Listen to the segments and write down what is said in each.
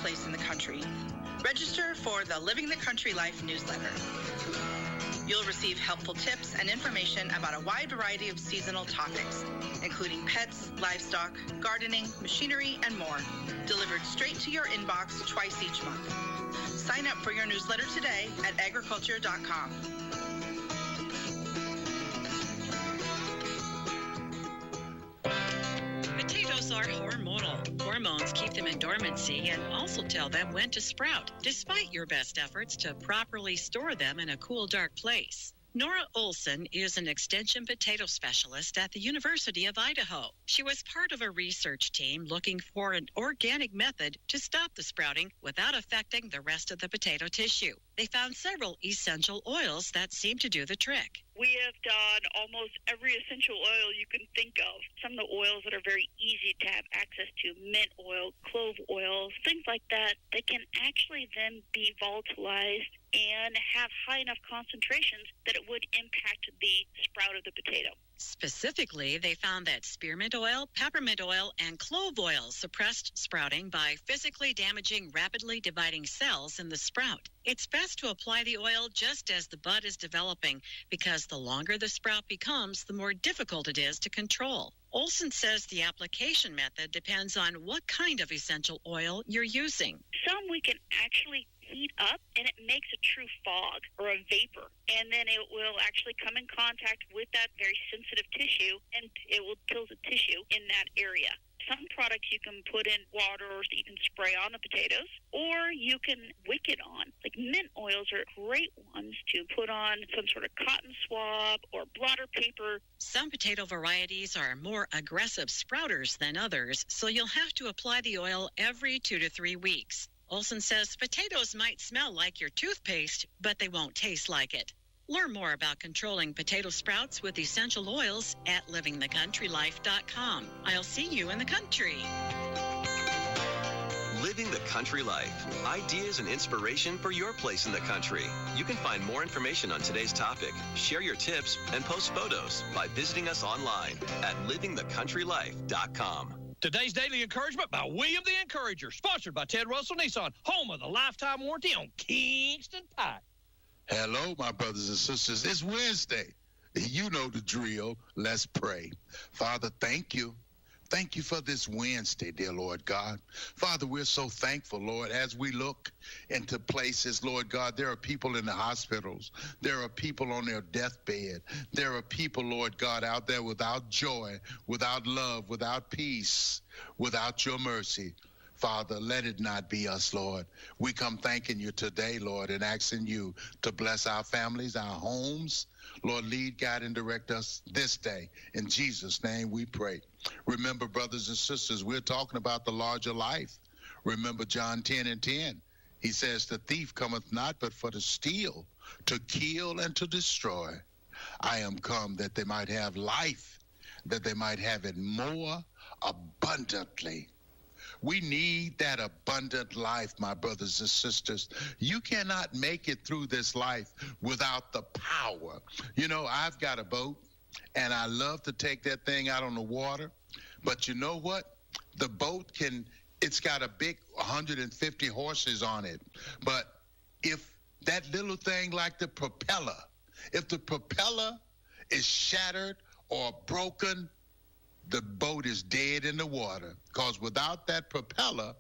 place in the country. Register for the Living the Country Life newsletter. You'll receive helpful tips and information about a wide variety of seasonal topics, including pets, livestock, gardening, machinery, and more, delivered straight to your inbox twice each month. Sign up for your newsletter today at agriculture.com. Potatoes are hormonal. Hormones keep them in dormancy and also tell them when to sprout, despite your best efforts to properly store them in a cool, dark place. Nora Olson is an extension potato specialist at the University of Idaho. She was part of a research team looking for an organic method to stop the sprouting without affecting the rest of the potato tissue. They found several essential oils that seem to do the trick. We have done almost every essential oil you can think of. Some of the oils that are very easy to have access to, mint oil, clove oil, things like that, they can actually then be volatilized and have high enough concentrations that it would impact the sprout of the potato. Specifically, they found that spearmint oil, peppermint oil, and clove oil suppressed sprouting by physically damaging rapidly dividing cells in the sprout. It's best to apply the oil just as the bud is developing because the longer the sprout becomes, the more difficult it is to control. Olson says the application method depends on what kind of essential oil you're using. Some we can actually heat up and it makes a true fog or a vapor, and then it will actually come in contact with that very sensitive tissue and it will kill the tissue in that area. Some products you can put in water or you can spray on the potatoes, or you can wick it on. Like mint oils are great ones to put on some sort of cotton swab or blotter paper. Some potato varieties are more aggressive sprouters than others, so you'll have to apply the oil every 2 to 3 weeks. Olson says potatoes might smell like your toothpaste, but they won't taste like it. Learn more about controlling potato sprouts with essential oils at livingthecountrylife.com. I'll see you in the country. Living the Country Life. Ideas and inspiration for your place in the country. You can find more information on today's topic, share your tips, and post photos by visiting us online at livingthecountrylife.com. Today's Daily Encouragement by William the Encourager, sponsored by Ted Russell Nissan, home of the lifetime warranty on Kingston Pike. Hello, my brothers and sisters. It's Wednesday. You know the drill. Let's pray. Father, thank you. Thank you for this Wednesday, dear Lord God. Father, we're so thankful, Lord, as we look into places, Lord God. There are people in the hospitals. There are people on their deathbed. There are people, Lord God, out there without joy, without love, without peace, without your mercy. Father, let it not be us, Lord. We come thanking you today, Lord, and asking you to bless our families, our homes. Lord, lead, guide, and direct us this day. In Jesus' name we pray. Remember, brothers and sisters, we're talking about the larger life. Remember John 10:10. He says, the thief cometh not but for to steal, to kill, and to destroy. I am come that they might have life, that they might have it more abundantly. We need that abundant life, my brothers and sisters. You cannot make it through this life without the power. You know, I've got a boat, and I love to take that thing out on the water. But you know what? The boat it's got a big 150 horses on it. But if that little thing like the propeller, if the propeller is shattered or broken, the boat is dead in the water, because without that propeller,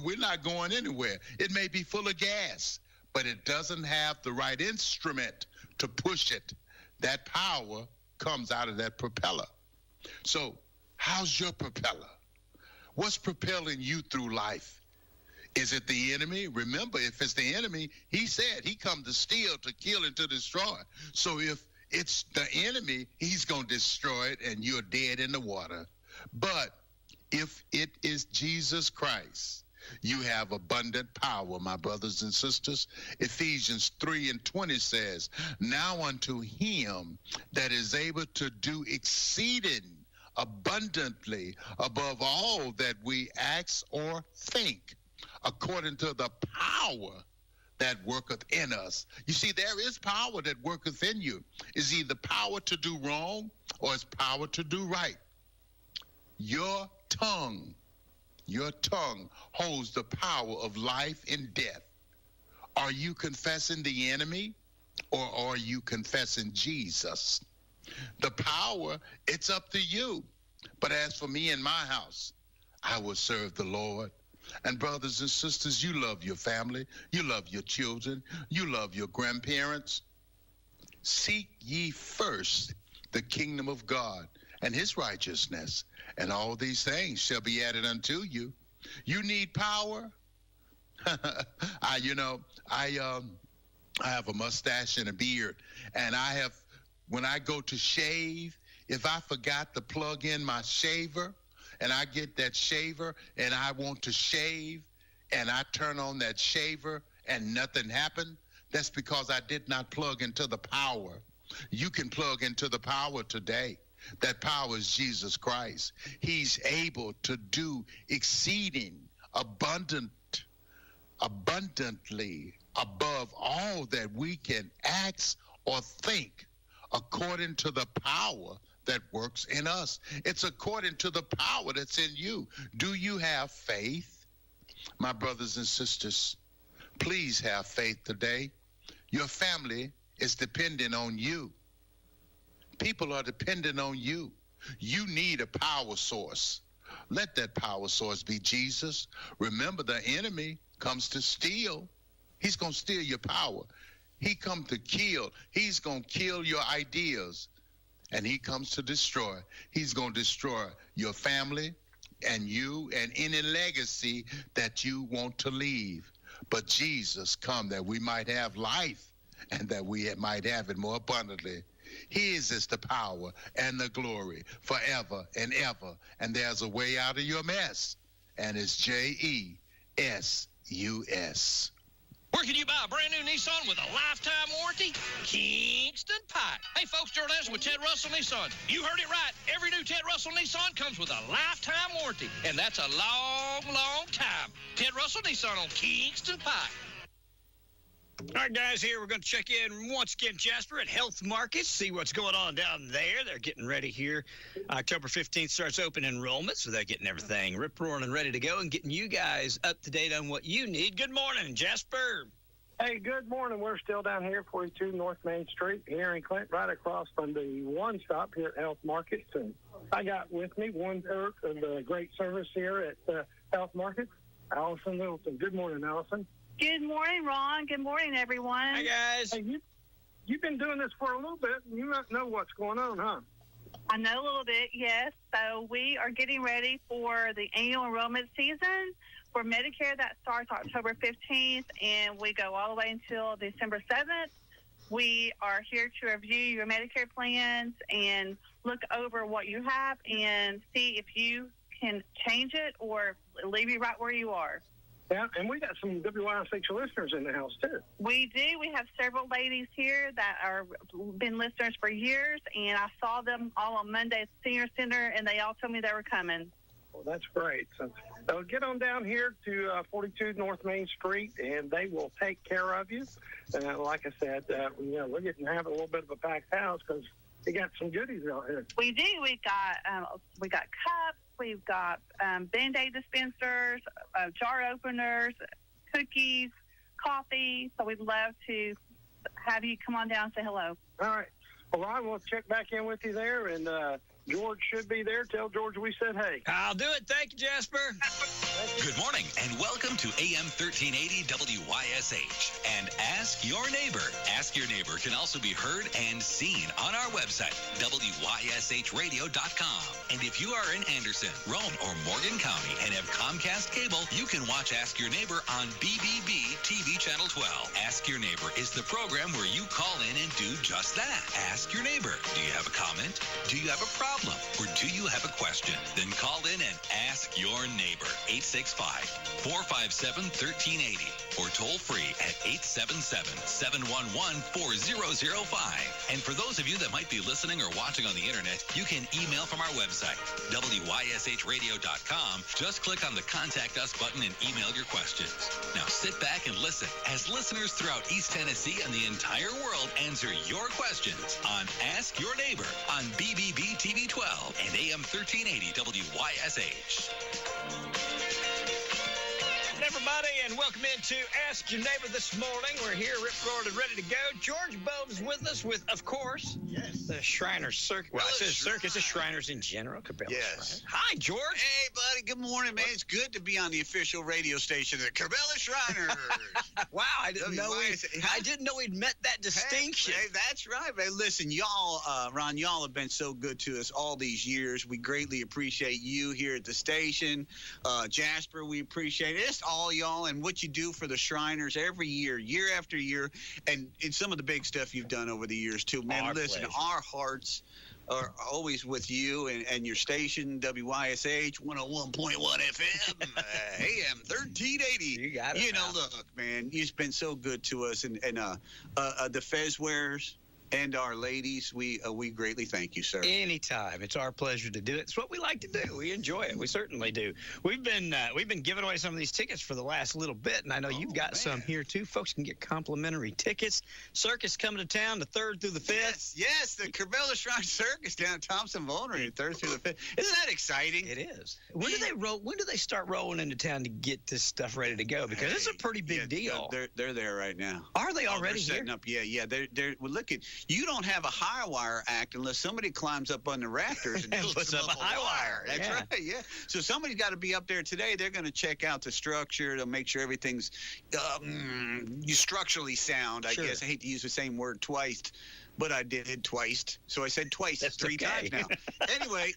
we're not going anywhere. It may be full of gas, but it doesn't have the right instrument to push it. That power comes out of that propeller. So how's your propeller? What's propelling you through life? Is it the enemy? Remember, if it's the enemy, he said he come to steal, to kill, and to destroy. So if it's the enemy, he's going to destroy it, and you're dead in the water. But if it is Jesus Christ, you have abundant power, my brothers and sisters. Ephesians 3:20 says, now unto him that is able to do exceeding abundantly above all that we ask or think, according to the power that worketh in us. You see, there is power that worketh in you. It's either power to do wrong or it's power to do right. Your tongue Your tongue holds the power of life and death. Are you confessing the enemy or are you confessing Jesus? The power, it's up to you. But as for me and my house, I will serve the Lord. And brothers and sisters, you love your family. You love your children. You love your grandparents. Seek ye first the kingdom of God and his righteousness, and all these things shall be added unto you. You need power? I have a mustache and a beard, and when I go to shave, if I forgot to plug in my shaver, and I get that shaver, and I want to shave, and I turn on that shaver, and nothing happened, that's because I did not plug into the power. You can plug into the power today. That power is Jesus Christ. He's able to do exceeding abundantly above all that we can ask or think, according to the power that works in us. It's according to the power that's in you. Do you have faith? My brothers and sisters, please have faith today. Your family is dependent on you. People are dependent on you. You need a power source. Let that power source be Jesus. Remember, the enemy comes to steal. He's going to steal your power. He comes to kill. He's going to kill your ideas. And he comes to destroy. He's going to destroy your family and you and any legacy that you want to leave. But Jesus come that we might have life and that we might have it more abundantly. His is the power and the glory forever and ever. And there's a way out of your mess. And it's JESUS. Where can you buy a brand new Nissan with a lifetime warranty? Kingston Pike. Hey, folks, Gerald Anderson with Ted Russell Nissan. You heard it right. Every new Ted Russell Nissan comes with a lifetime warranty, and that's a long, long time. Ted Russell Nissan on Kingston Pike. All right, guys, here we're going to check in once again, Jasper, at Health Markets, see what's going on down there. They're getting ready here. October 15th starts open enrollment, so they're getting everything rip-roaring and ready to go and getting you guys up to date on what you need. Good morning, Jasper. Hey, good morning. We're still down here, 42 North Main Street here in Clinton, right across from the One Stop here at Health Markets. And I got with me one-third of the great service here at Health Markets, Allison Littleton. Good morning, Allison. Good morning, Ron. Good morning, everyone. Hi, guys. Hey, you've been doing this for a little bit, and you might know what's going on, huh? I know a little bit, yes. So we are getting ready for the annual enrollment season for Medicare that starts October 15th, and we go all the way until December 7th. We are here to review your Medicare plans and look over what you have and see if you can change it or leave you right where you are. Yeah, and we got some WYSH listeners in the house, too. We do. We have several ladies here that are been listeners for years, and I saw them all on Monday at the Senior Center, and they all told me they were coming. Well, that's great. So get on down here to 42 North Main Street, and they will take care of you. Like I said, we're getting to have a little bit of a packed house because they got some goodies out here. We do. We got cups. We've got Band-Aid dispensers, jar openers, cookies, coffee. So we'd love to have you come on down and say hello. All right. Well, Ron, we'll check back in with you there, and George should be there. Tell George we said hey. I'll do it. Thank you, Jasper. Good morning, and welcome to AM 1380 WYSH and Ask Your Neighbor. Ask Your Neighbor can also be heard and seen on our website, WYSHradio.com. And if you are in Anderson, Rome, or Morgan County and have Comcast cable, you can watch Ask Your Neighbor on BBB TV Channel 12. Ask Your Neighbor is the program where you call in and do just that. Ask Your Neighbor. Do you have a comment? Do you have a problem? Or do you have a question? Then call in and ask your neighbor. 865-457-1380 or toll free at 877-711-4005. And for those of you that might be listening or watching on the internet, you can email from our website, WYSHradio.com. Just click on the Contact Us button and email your questions. Now sit back and listen as listeners throughout East Tennessee and the entire world answer your questions on Ask Your Neighbor on BBB TV 12 and AM 1380 WYSH. everybody, and welcome into Ask Your Neighbor this morning. We're here, rip-roared and ready to go. George Bowden's with us with, of course, the Shriners Circus. Well, I said circus, the Shriners in general. Cabela's Shriners. Hi, George. Hey, buddy. Good morning, man. It's good to be on the official radio station of the Cabela's Shriners. Wow, I didn't know we'd met that distinction. Hey, that's right, man. Listen, y'all, Ron, y'all have been so good to us all these years. We greatly appreciate you here at the station. Jasper, we appreciate it. It's all y'all and what you do for the Shriners every year, year after year, and some of the big stuff you've done over the years, too. Man, listen, our hearts are always with you and your station, WYSH 101.1 FM, AM 1380. You got it. You know, look, man, you've been so good to us, and the Fez wearers and our ladies, we greatly thank you, sir. Anytime. It's our pleasure to do it. It's what we like to do. We enjoy it. We certainly do. We've been giving away some of these tickets for the last little bit, and I know you've got some here, too. Folks can get complimentary tickets. Circus coming to town the 3rd through the 5th. Yes, the Cabela's Shrine Circus down at Thompson-Vulnerine, 3rd through the 5th. Isn't that exciting? It is. When do they start rolling into town to get this stuff ready to go? Because it's a pretty big deal. They're there right now. Are they already they're setting here? up. Yeah. They're well, look at, you don't have a high wire act unless somebody climbs up on the rafters and puts up a high wire. That's right, yeah. So somebody's got to be up there today. They're going to check out the structure to make sure everything's structurally sound, I guess. I hate to use the same word twice, but I did twice. So I said twice. That's 3 times now. Anyway,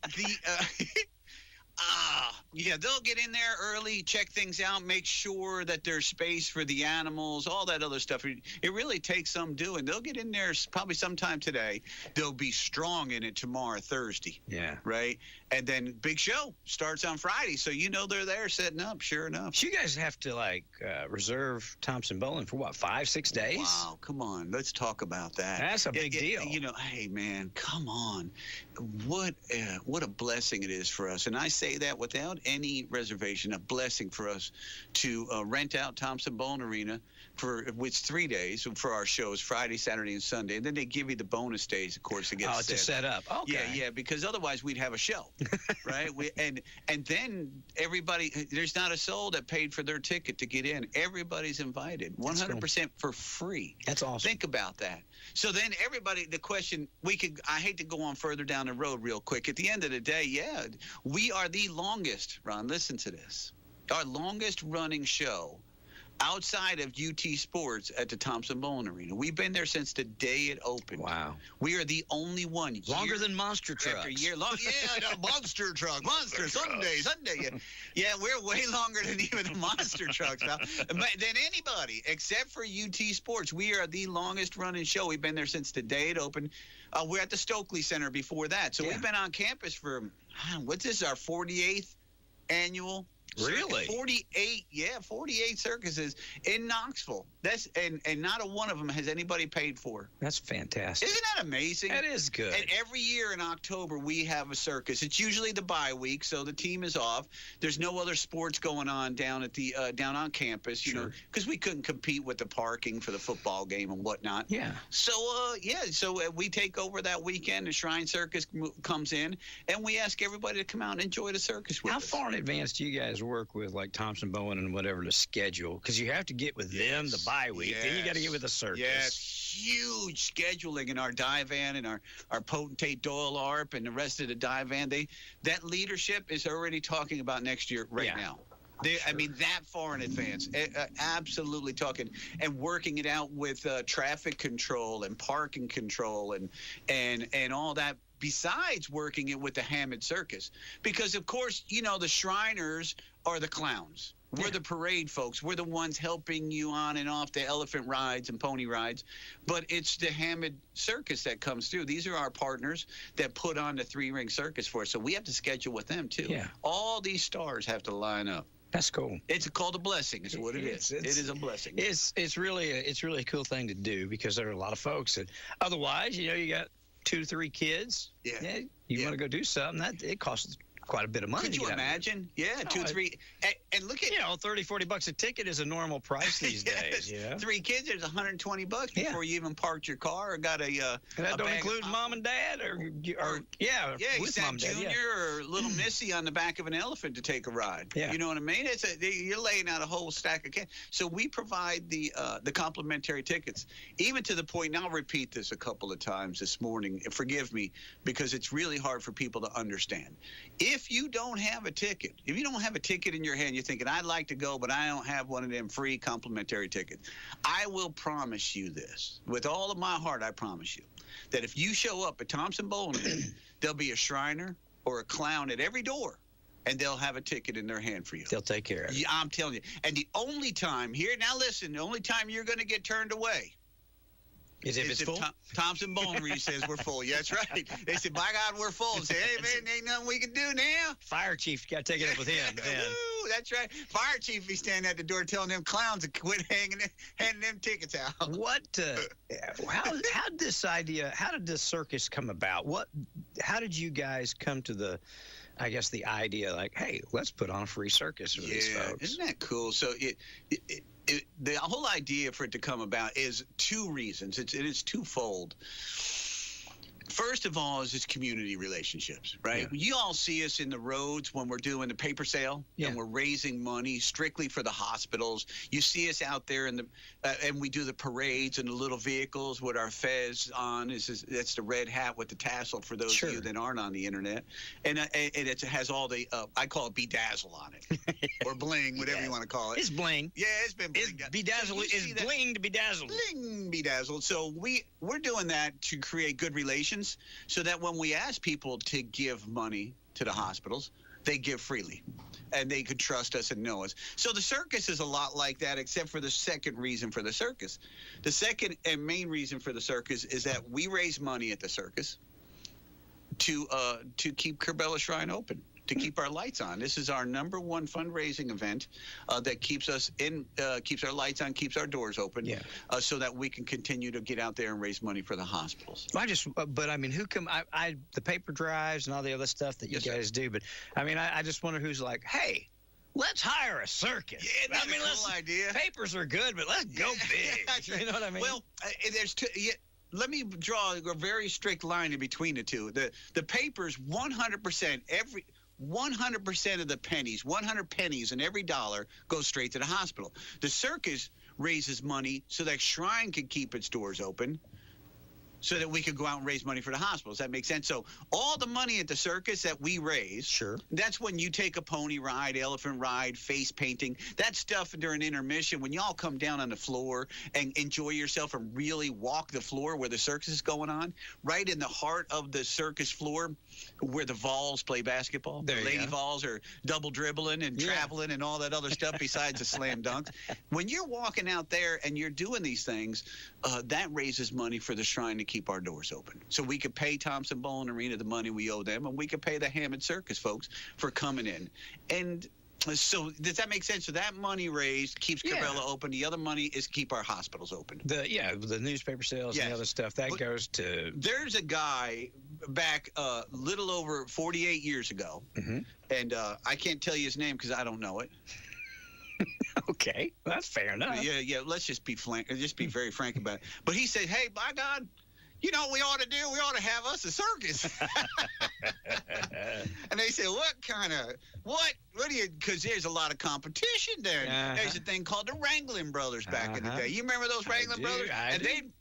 they'll get in there early, check things out, make sure that there's space for the animals, all that other stuff. It really takes some doing. They'll get in there probably sometime today. They'll be strong in it tomorrow, Thursday. Yeah. Right? And then big show starts on Friday. So they're there setting up, sure enough. So you guys have to, reserve Thompson-Boling for, 5-6 days? Wow, come on. Let's talk about that. That's a big deal. Hey, man, come on. What a blessing it is for us. And I say that without any reservation, a blessing for us to rent out Thompson-Boling Arena for 3 days for our shows, Friday, Saturday, and Sunday. And then they give you the bonus days, of course, to get to set up. Okay. Yeah, because otherwise we'd have a show, right? And then everybody, there's not a soul that paid for their ticket to get in. Everybody's invited, 100% for free. That's awesome. Think about that. So then everybody, the question, I hate to go on further down the road real quick. At the end of the day, we are the longest, Ron, listen to this, our longest running show outside of UT Sports at the Thompson-Boling Arena. We've been there since the day it opened. Wow. We are the only one. Longer than monster trucks. After year long. Yeah, the monster truck. Monster Sunday. Yeah, we're way longer than even the monster trucks now. Than anybody, except for UT Sports. We are the longest running show. We've been there since the day it opened. We're at the Stokely Center before that. So we've been on campus for, what's this, our 48th annual? Really? 48 circuses in Knoxville. And not a one of them has anybody paid for. That's fantastic. Isn't that amazing? That is good. And every year in October we have a circus. It's usually the bye week, so the team is off. There's no other sports going on down at the down on campus, you know, because we couldn't compete with the parking for the football game and whatnot. Yeah. So we take over that weekend. The Shrine Circus comes in, and we ask everybody to come out and enjoy the circus with us. How far in advance do you guys work with Thompson-Boling and whatever to schedule? Because you have to get with them the bye week. Then you got to get with the circus. Yes, huge scheduling in our dive van and our potentate Doyle ARP and the rest of the dive van. That leadership is already talking about next year now. I mean, that far in advance, absolutely talking and working it out with traffic control and parking control and all that. Besides working it with the Hammond Circus, because of course, the Shriners are the clowns. We're the parade folks. We're the ones helping you on and off the elephant rides and pony rides. But it's the Hammond Circus that comes through. These are our partners that put on the 3-ring circus for us. So we have to schedule with them too. Yeah. All these stars have to line up. That's cool. It's called a blessing. Is what it is. It is a blessing. It's really a cool thing to do, because there are a lot of folks that otherwise, you got 2 to 3 kids. You want to go do something, that it costs quite a bit of money. Could you imagine? Yeah, No, 2, 3, and look at $30-$40 a ticket is a normal price these days. Yeah, 3 kids, there's $120 before you even parked your car or got a. And that don't include mom and dad, or you with sat mom and dad, Junior or little Missy on the back of an elephant to take a ride. Yeah. You know what I mean? You're laying out a whole stack of kids. So we provide the complimentary tickets, even to the point. And I'll repeat this a couple of times this morning. Forgive me, because it's really hard for people to understand. If you don't have a ticket, if you don't have a ticket in your hand, you're thinking, I'd like to go, but I don't have one of them free complimentary tickets. I will promise you this, with all of my heart, I promise you, that if you show up at Thompson Bowling, there'll be a Shriner or a clown at every door, and they'll have a ticket in their hand for you. They'll take care of it. Yeah, I'm telling you. And the only time here, now listen, the only time you're going to get turned away is if it's full? Thompson Bowling says we're full. Yeah, that's right. They said, by God, we're full. Say, hey, man, ain't nothing we can do now. Fire chief, you got to take it up with him. Woo, that's right. Fire chief be standing at the door telling them clowns to quit handing them tickets out. What? How did this idea? How did this circus come about? How did you guys come to the idea, like, hey, let's put on a free circus for these folks? Isn't that cool? So the whole idea for it to come about is 2 reasons. It is twofold. First of all, is its community relationships, right? Yeah. You all see us in the roads when we're doing the paper sale, and we're raising money strictly for the hospitals. You see us out there in the and we do the parades and the little vehicles with our fez on. That's the red hat with the tassel for those of you that aren't on the internet, and it has all the I call it bedazzle on it, or bling, whatever you want to call it. It's bling. Yeah, it's been bling. Bedazzle is bling to bedazzled. Bling bedazzled. So we're doing that to create good relations, so that when we ask people to give money to the hospitals, they give freely, and they could trust us and know us. So the circus is a lot like that, except for the second reason for the circus. The second and main reason for the circus is that we raise money at the circus to keep Kerbella Shrine open, to keep our lights on. This is our number one fundraising event that keeps us in, keeps our lights on, keeps our doors open, so that we can continue to get out there and raise money for the hospitals. But I mean, who come? The paper drives and all the other stuff that you guys do. But I mean, I just wonder who's like, hey, let's hire a circus. Yeah, that's a cool idea. Papers are good, but let's go big. You know what I mean? Well, there's two. Let me draw a very strict line in between the two. The papers, 100%, 100% of the pennies, 100 pennies in every dollar goes straight to the hospital. The circus raises money so that Shrine can keep its doors open, so that we could go out and raise money for the hospitals. That makes sense. So all the money at the circus that we raise, that's when you take a pony ride, elephant ride, face painting, that stuff during intermission, when y'all come down on the floor and enjoy yourself and really walk the floor where the circus is going on, right in the heart of the circus floor where the Vols play basketball. The Lady Vols are double dribbling and traveling and all that other stuff besides the slam dunks. When you're walking out there and you're doing these things, that raises money for the Shrine to keep our doors open. So we could pay Thompson Bowling Arena the money we owe them, and we could pay the Hammond Circus folks for coming in. And so does that make sense? So that money raised keeps Kerbella open. The other money is keep our hospitals open. The newspaper sales and the other stuff, that goes to... There's a guy back a little over 48 years ago, and I can't tell you his name because I don't know it. Okay, well, that's fair enough. Yeah. Let's just be very frank about it. But he said, "Hey, by God, you know what we ought to do? We ought to have us a circus." And they said, what do you, because there's a lot of competition there. There's a thing called the Wrangling Brothers back in the day. You remember those Wrangling Brothers?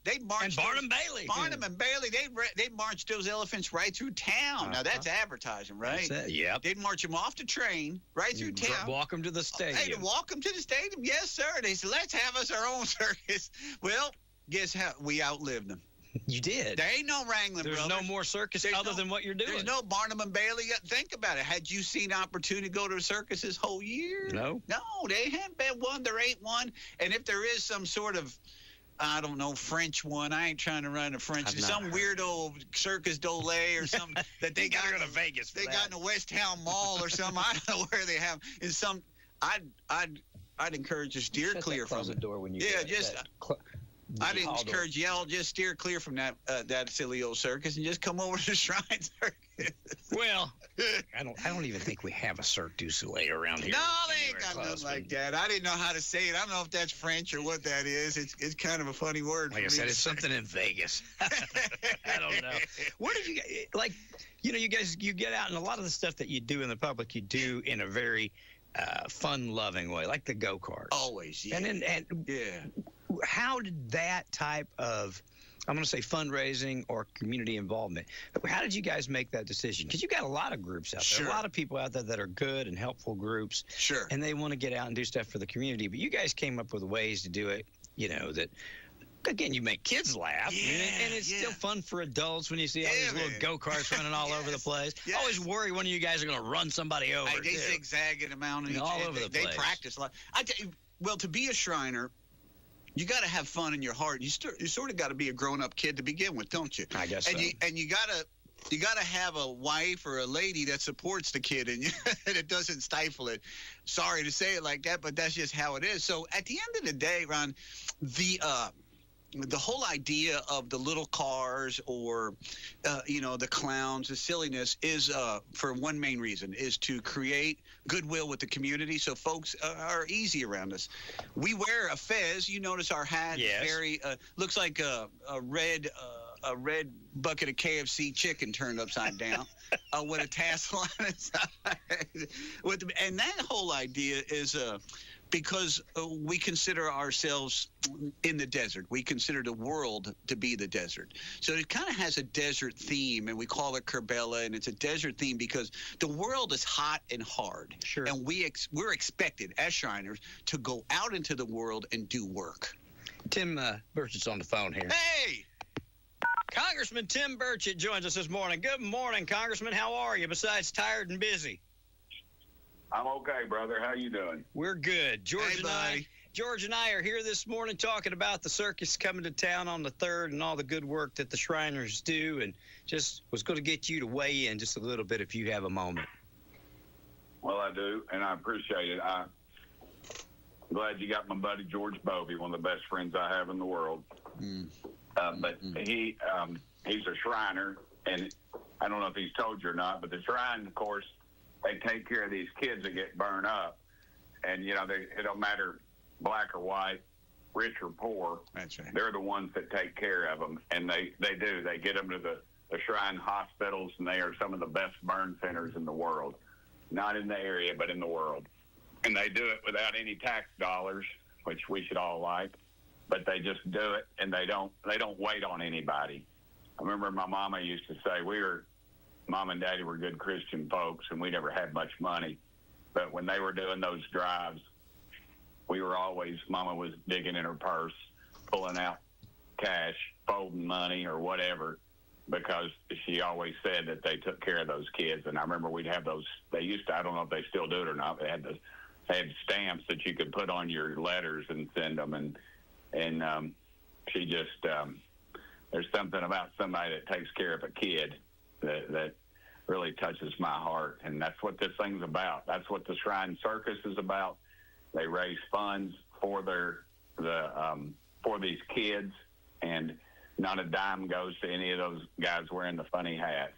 They marched. And Barnum Bailey. Barnum and Bailey, they marched those elephants right through town. Now, that's advertising, right? They'd march them off the train, right through town. Walk them to the stadium. They'd walk them to the stadium. Yes, sir. They said, let's have us our own circus. Well, guess how? We outlived them. You did. There ain't no Wrangling Brothers. There's no more circus other than what you're doing. There's no Barnum and Bailey. Think about it. Had you seen opportunity to go to a circus this whole year? No. No, they haven't been one. There ain't one. And if there is some sort of, I don't know, French one, I ain't trying to run a French. Some weirdo Circus Dole or something that they got to go to Vegas. They got in the West Town Mall or something. I don't know where they have. Is some. I'd encourage you to steer clear from the door when you I'd encourage y'all just steer clear from that silly old circus and just come over to the Shrine Circus. Well, I don't even think we have a Cirque du Soleil around here. No, they ain't got nothing like that. I didn't know how to say it. I don't know if that's French or what that is. It's kind of a funny word. Like I said, it's something in Vegas. I don't know. Where did you like? You guys, you get out, and a lot of the stuff that you do in the public, you do in a very fun-loving way, like the go-karts. Always, yeah. And how did that type of, I'm going to say fundraising or community involvement, how did you guys make that decision? Because you got a lot of groups out there, a lot of people out there that are good and helpful groups. Sure. And they want to get out and do stuff for the community. But you guys came up with ways to do it, that, again, you make kids laugh. And it's still fun for adults when you see all these little go-karts running all over the place. I always worry one of you guys are going to run somebody over. They zigzag an amount of all over the place. They practice a lot. I tell you, well, to be a Shriner, you got to have fun in your heart. You sort of got to be a grown-up kid to begin with, don't you? I guess so. And you got to have a wife or a lady that supports the kid and it doesn't stifle it. Sorry to say it like that, but that's just how it is. So at the end of the day, Ron, the whole idea of the little cars or, the clowns, the silliness is for one main reason, is to create goodwill with the community so folks are easy around us. We wear a fez. You notice our hat very looks like a red bucket of KFC chicken turned upside down with a tassel on its side. And that whole idea is because we consider ourselves in the desert. We consider the world to be the desert. So it kind of has a desert theme, and we call it Kerbella, and it's a desert theme because the world is hot and hard. Sure. And we're expected, as Shriners, to go out into the world and do work. Tim Burchett's on the phone here. Hey! Congressman Tim Burchett joins us this morning. Good morning, Congressman. How are you, besides tired and busy? I'm okay, brother. How you doing? We're good. George and I are here this morning talking about the circus coming to town on the 3rd and all the good work that the Shriners do, and just was going to get you to weigh in just a little bit if you have a moment. Well, I do, and I appreciate it. I'm glad you got my buddy George Bovey, one of the best friends I have in the world. But he's a Shriner, and I don't know if he's told you or not, but the Shrine, of course, they take care of these kids that get burned up. And, it don't matter black or white, rich or poor. That's right. They're the ones that take care of them. And they do. They get them to the Shrine hospitals, and they are some of the best burn centers in the world. Not in the area, but in the world. And they do it without any tax dollars, which we should all like. But they just do it, and they don't wait on anybody. I remember my mama used to say, Mom and Daddy were good Christian folks, and we never had much money. But when they were doing those drives, Mama was digging in her purse, pulling out cash, folding money or whatever, because she always said that they took care of those kids. And I remember we'd have those, they used to, I don't know if they still do it or not, they had stamps that you could put on your letters and send them. And she just, there's something about somebody that takes care of a kid that really touches my heart, and that's what this thing's about. That's what the Shrine Circus is about. They raise funds for for these kids, and not a dime goes to any of those guys wearing the funny hats.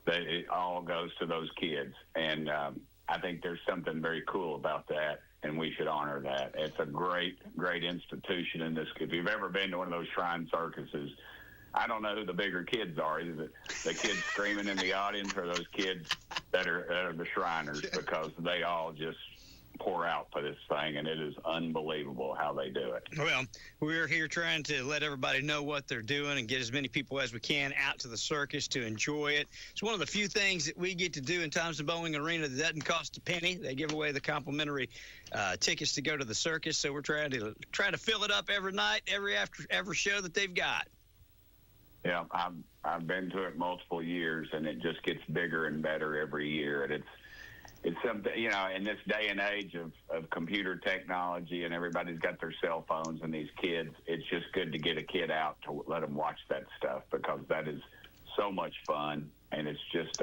It all goes to those kids, and I think there's something very cool about that, and we should honor that. It's a great, great institution in this. If you've ever been to one of those Shrine circuses, I don't know who the bigger kids are. Is it the kids screaming in the audience or those kids that are the Shriners? Because they all just pour out for this thing, and it is unbelievable how they do it. Well, we're here trying to let everybody know what they're doing and get as many people as we can out to the circus to enjoy it. It's one of the few things that we get to do in Thompson Bowling Arena that doesn't cost a penny. They give away the complimentary tickets to go to the circus, so we're trying to fill it up every night, every show that they've got. Yeah, I've been to it multiple years, and it just gets bigger and better every year. And it's something, in this day and age of computer technology, and everybody's got their cell phones and these kids, it's just good to get a kid out to let them watch that stuff, because that is so much fun, and it's just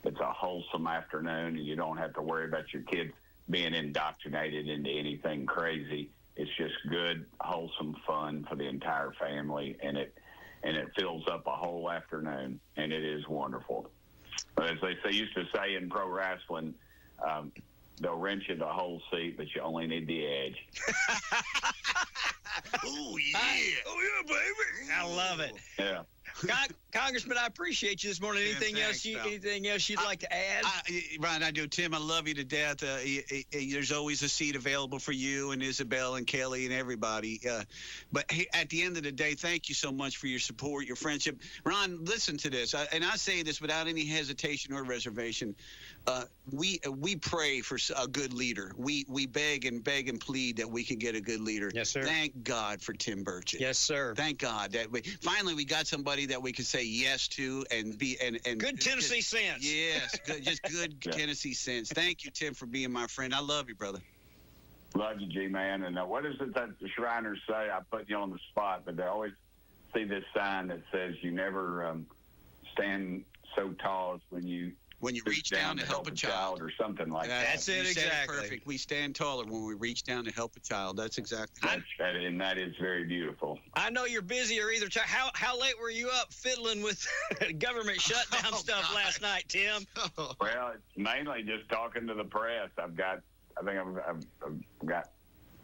it's a wholesome afternoon, and you don't have to worry about your kids being indoctrinated into anything crazy. It's just good, wholesome fun for the entire family, and it fills up a whole afternoon, and it is wonderful. As they used to say in pro wrestling, they'll rent you the whole seat, but you only need the edge. Oh, yeah. Oh, yeah, baby. I love it. Yeah. Congressman, I appreciate you this morning. Anything else you'd like to add? Ryan, I do. Tim, I love you to death. There's always a seat available for you and Isabel and Kelly and everybody. But hey, at the end of the day, thank you so much for your support, your friendship. Ron, listen to this, and I say this without any hesitation or reservation. We pray for a good leader. We beg and plead that we can get a good leader. Yes, sir. Thank God for Tim Burchett. Yes, sir. Thank God that finally we got somebody that we can say yes to and be and good Tennessee sense. Yes, just good Tennessee sense. Thank you, Tim, for being my friend. I love you, brother. Love you, G-Man. And what is it that the Shriners say? I put you on the spot, but they always see this sign that says you never stand so tall as when you reach down to help a child or something like that. That's it, exactly. Perfect. We stand taller when we reach down to help a child. That's exactly right. And that is very beautiful. I know you're busy or either how late were you up fiddling with government shutdown stuff last night, Tim? Well, it's mainly just talking to the press. I've got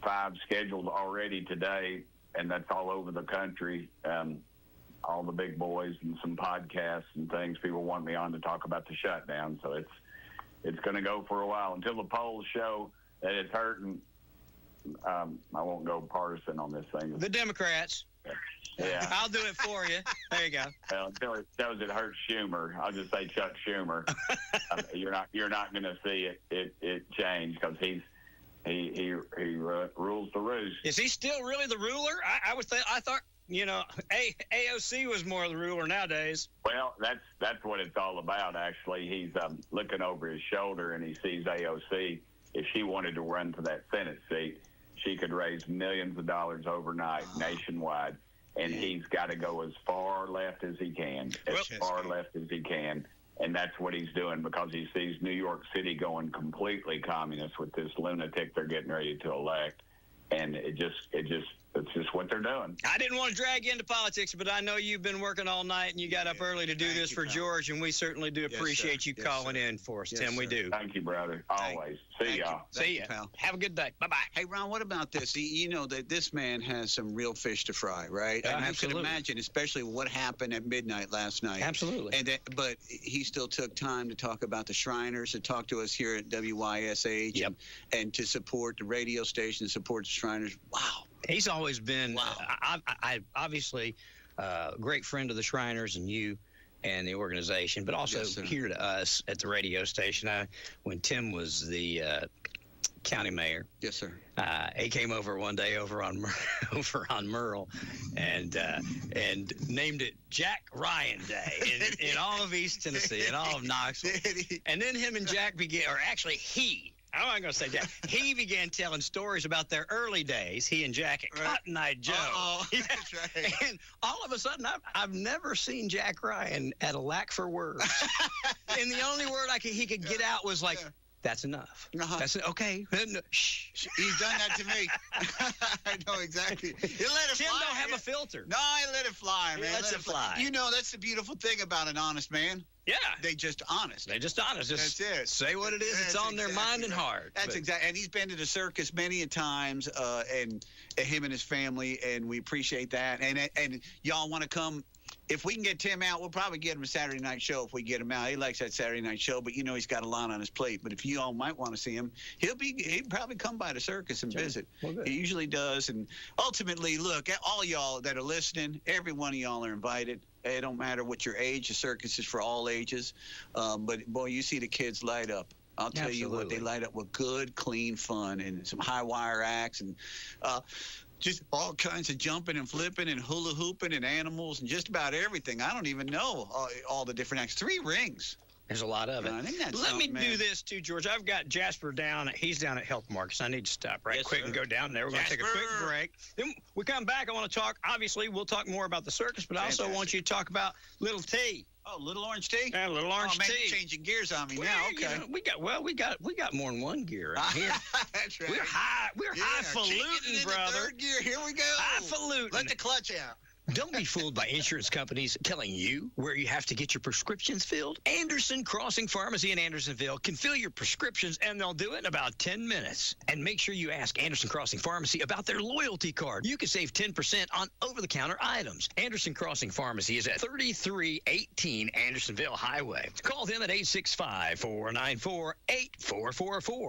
5 scheduled already today, and that's all over the country. All the big boys and some podcasts and things. People want me on to talk about the shutdown, so it's going to go for a while until the polls show that it's hurting. I won't go partisan on this thing. The Democrats. Yeah. I'll do it for you. There you go. Well, until it shows it hurts Schumer, I'll just say Chuck Schumer. You're not going to see it change because he rules the roost. Is he still really the ruler? I thought. AOC was more the ruler nowadays. Well, that's what it's all about, actually. He's looking over his shoulder, and he sees AOC. If she wanted to run for that Senate seat, she could raise millions of dollars overnight nationwide, and he's got to go as far left as he can, and that's what he's doing because he sees New York City going completely communist with this lunatic they're getting ready to elect, and it's just what they're doing. I didn't want to drag you into politics, but I know you've been working all night and you got up early to do this for George, and we certainly do appreciate you calling in for us, Tim. We do. Thank you, brother. Always. See y'all. See ya. Pal. Have a good day. Bye-bye. Hey, Ron, what about this? You know that this man has some real fish to fry, right? And you can imagine, especially what happened at midnight last night. Absolutely. But he still took time to talk about the Shriners, to talk to us here at WYSH, and to support the radio station, support the Shriners. Wow. He's always been, I obviously, a great friend of the Shriners and you and the organization, but also here to us at the radio station. When Tim was the county mayor, yes, sir, he came over one day over on Merle, and named it Jack Ryan Day in all of East Tennessee and all of Knoxville. And then him and Jack began, or actually he. I'm not going to say Jack. He began telling stories about their early days, he and Jack at Cotton Eye Joe. That's right. And all of a sudden, I've never seen Jack Ryan at a lack for words. And the only word he could get out was like, that's enough. That's okay. Shh. He's done that to me. I know exactly. He let it Tim fly. don't have a filter. No, he let it fly, man. He lets it fly. You know, that's the beautiful thing about an honest man. Yeah. They just honest. Just that's it. Say what it is. That's it's on their mind and heart. That's exactly. And he's been to the circus many a times, and him and his family, and we appreciate that. And y'all want to come. If we can get Tim out, we'll probably get him a Saturday night show if we get him out. He likes that Saturday night show, but he's got a lot on his plate. But if you all might want to see him, he'd probably come by the circus and visit. Well, he usually does. And ultimately, look, all y'all that are listening, every one of y'all are invited. It don't matter what your age. The circus is for all ages. But, boy, you see the kids light up. I'll tell you what, they light up with good, clean fun and some high-wire acts and just all kinds of jumping and flipping and hula hooping and animals and just about everything. I don't even know all the different acts. 3 rings. There's a lot of it. I think that's Let me do this, too, George. I've got Jasper down. He's down at Health Markets. I need to stop quick and go down there. We're going to take a quick break. Then we come back. I want to talk. Obviously, we'll talk more about the circus, but I also want you to talk about Little T. Oh, Little Orange Tea? Yeah, Little Orange Tea. You're changing gears on me now. Okay. We got more than one gear right here. That's right. We're highfalutin, brother. Third gear. Here we go. Highfalutin. Let the clutch out. Don't be fooled by insurance companies telling you where you have to get your prescriptions filled. Anderson Crossing Pharmacy in Andersonville can fill your prescriptions, and they'll do it in about 10 minutes. And make sure you ask Anderson Crossing Pharmacy about their loyalty card. You can save 10% on over-the-counter items. Anderson Crossing Pharmacy is at 3318 Andersonville Highway. Call them at 865-494-8444,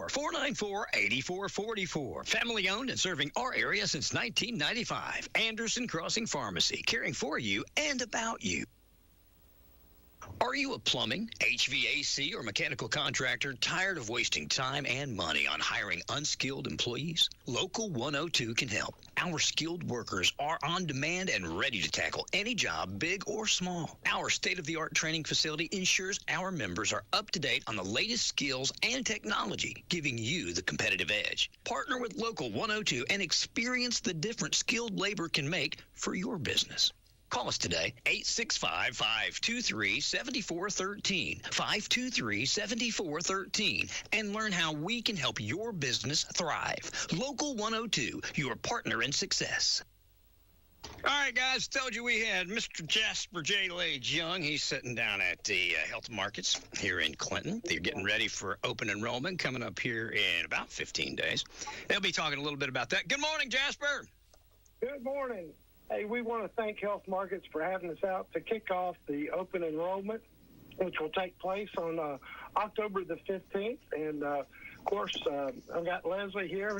494-8444. Family-owned and serving our area since 1995. Anderson Crossing Pharmacy, caring for you and about you. Are you a plumbing, HVAC, or mechanical contractor tired of wasting time and money on hiring unskilled employees? Local 102 can help. Our skilled workers are on demand and ready to tackle any job, big or small. Our state-of-the-art training facility ensures our members are up to date on the latest skills and technology, giving you the competitive edge. Partner with Local 102 and experience the difference skilled labor can make for your business. Call us today, 865-523-7413, 523-7413, and learn how we can help your business thrive. Local 102, your partner in success. All right, guys, told you we had Mr. Jasper J. Lage Young. He's sitting down at the health markets here in Clinton. They're getting ready for open enrollment coming up here in about 15 days. They'll be talking a little bit about that. Good morning, Jasper. Good morning. Hey, we want to thank Health Markets for having us out to kick off the open enrollment, which will take place on October the 15th. And, of course, I've got Leslie here.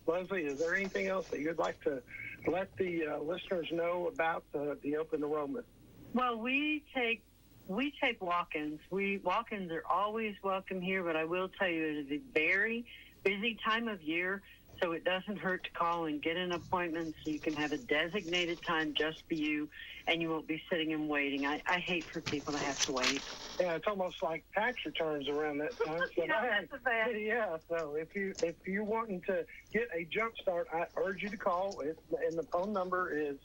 Leslie, is there anything else that you'd like to let the listeners know about the open enrollment? Well, we take walk-ins. Walk-ins are always welcome here, but I will tell you it is a very busy time of year. So it doesn't hurt to call and get an appointment so you can have a designated time just for you, and you won't be sitting and waiting. I hate for people to have to wait. Yeah, it's almost like tax returns around that time. So that's bad. Yeah, so if you're wanting to get a jump start, I urge you to call. And the phone number is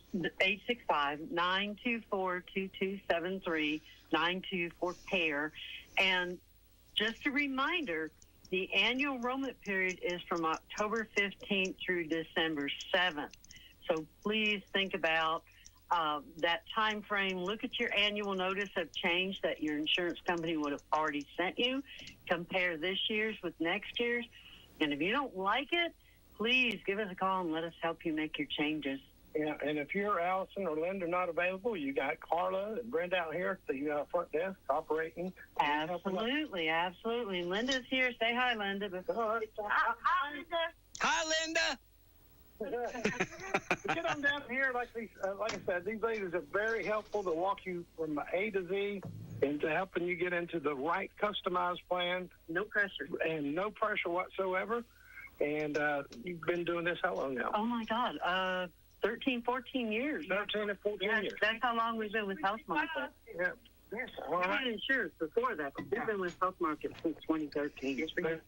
865-924-2273, 924-PAIR. And just a reminder, the annual enrollment period is from October 15th through December 7th. So please think about that time frame. Look at your annual notice of change that your insurance company would have already sent you. Compare this year's with next year's. And if you don't like it, please give us a call and let us help you make your changes. Yeah, and if you're Allison or Linda not available, you got Carla and Brenda out here at the front desk operating. Absolutely, absolutely. Linda's here. Say hi, Linda. Hi, Linda. Hi, Linda. Get on down here. Like I said, these ladies are very helpful to walk you from A to Z into helping you get into the right customized plan. No pressure. And no pressure whatsoever. And you've been doing this how long now? Oh, my God. 13, 14 years. 13 and 14 years. That's how long we've been with Health Market. Yeah. Yes. We had insurance before that, but we've been with Health Market since 2013. Yes, and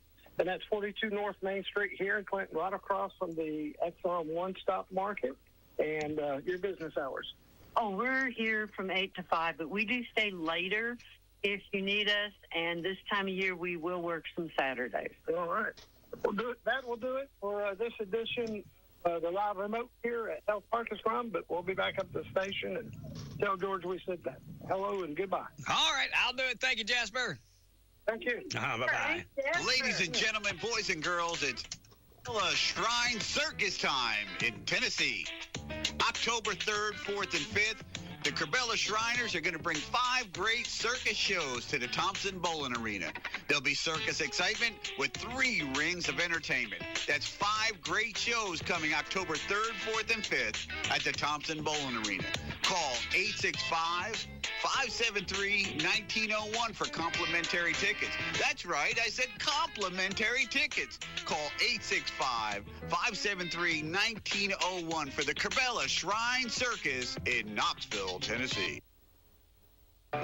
that's 42 North Main Street here in Clinton, right across from the Exxon One Stop Market. And your business hours? Oh, we're here from 8 to 5, but we do stay later if you need us. And this time of year, we will work some Saturdays. All right. We'll do it. That will do it for this edition. The live remote here at Health Markets Run, but we'll be back up to the station and tell George we said that. Hello and goodbye. All right, I'll do it. Thank you, Jasper. Thank you. Bye-bye. Ladies and gentlemen, boys and girls, it's Shrine Circus time in Tennessee. October 3rd, 4th, and 5th, the Corbella Shriners are going to bring 5 great circus shows to the Thompson Bowling Arena. There'll be circus excitement with 3 rings of entertainment. That's 5 great shows coming October 3rd, 4th, and 5th at the Thompson Bowling Arena. Call 865-573-1901 for complimentary tickets. That's right, I said complimentary tickets. Call 865-573-1901 for the Corbella Shrine Circus in Knoxville, Tennessee.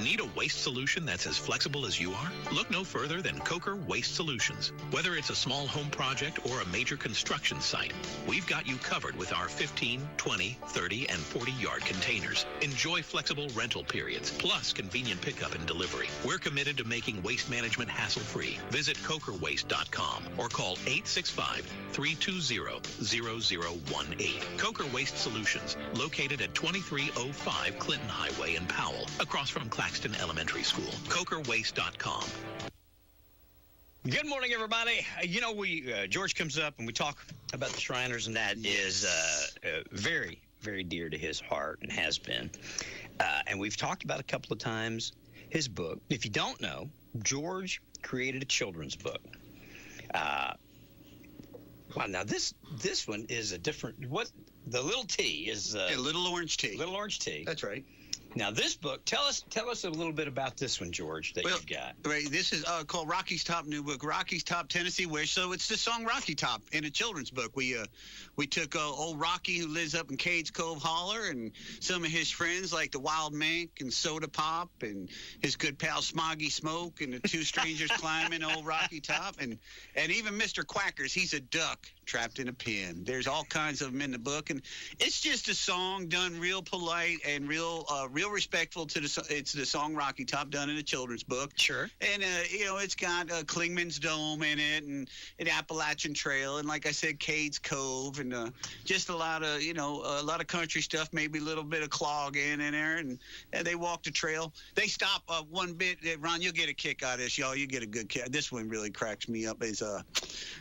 Need a waste solution that's as flexible as you are? Look no further than Coker Waste Solutions. Whether it's a small home project or a major construction site, we've got you covered with our 15, 20, 30, and 40-yard containers. Enjoy flexible rental periods, plus convenient pickup and delivery. We're committed to making waste management hassle-free. Visit cokerwaste.com or call 865-320-0018. Coker Waste Solutions, located at 2305 Clinton Highway in Powell, across from Claxton Elementary School. cokerwaste.com. Good morning, everybody. George comes up and we talk about the Shriners, and that is very, very dear to his heart and has been. And we've talked about a couple of times his book. If you don't know, George created a children's book. Wow, now this one is a different. What the little T is? A little orange tea. Little orange tea. That's right. Now, this book, tell us a little bit about this one, George, that you've got. Right, this is called Rocky's Top new book, Rocky's Top Tennessee Wish. So it's the song Rocky Top in a children's book. We took old Rocky, who lives up in Cades Cove Holler, and some of his friends like the Wild Mink and Soda Pop, and his good pal Smoggy Smoke, and the two strangers climbing old Rocky Top, and even Mr. Quackers. He's a duck trapped in a pen. There's all kinds of them in the book, and it's just a song done real polite and real respectful to it's the song Rocky Top done in a children's book. Sure. And it's got Klingman's Dome in it, and an Appalachian Trail, and like I said, Cades Cove, and just a lot of country stuff, maybe a little bit of clogging in there, and they walk the trail. They stop one bit. Ron, you'll get a kick out of this, y'all. You get a good kick. This one really cracks me up. Is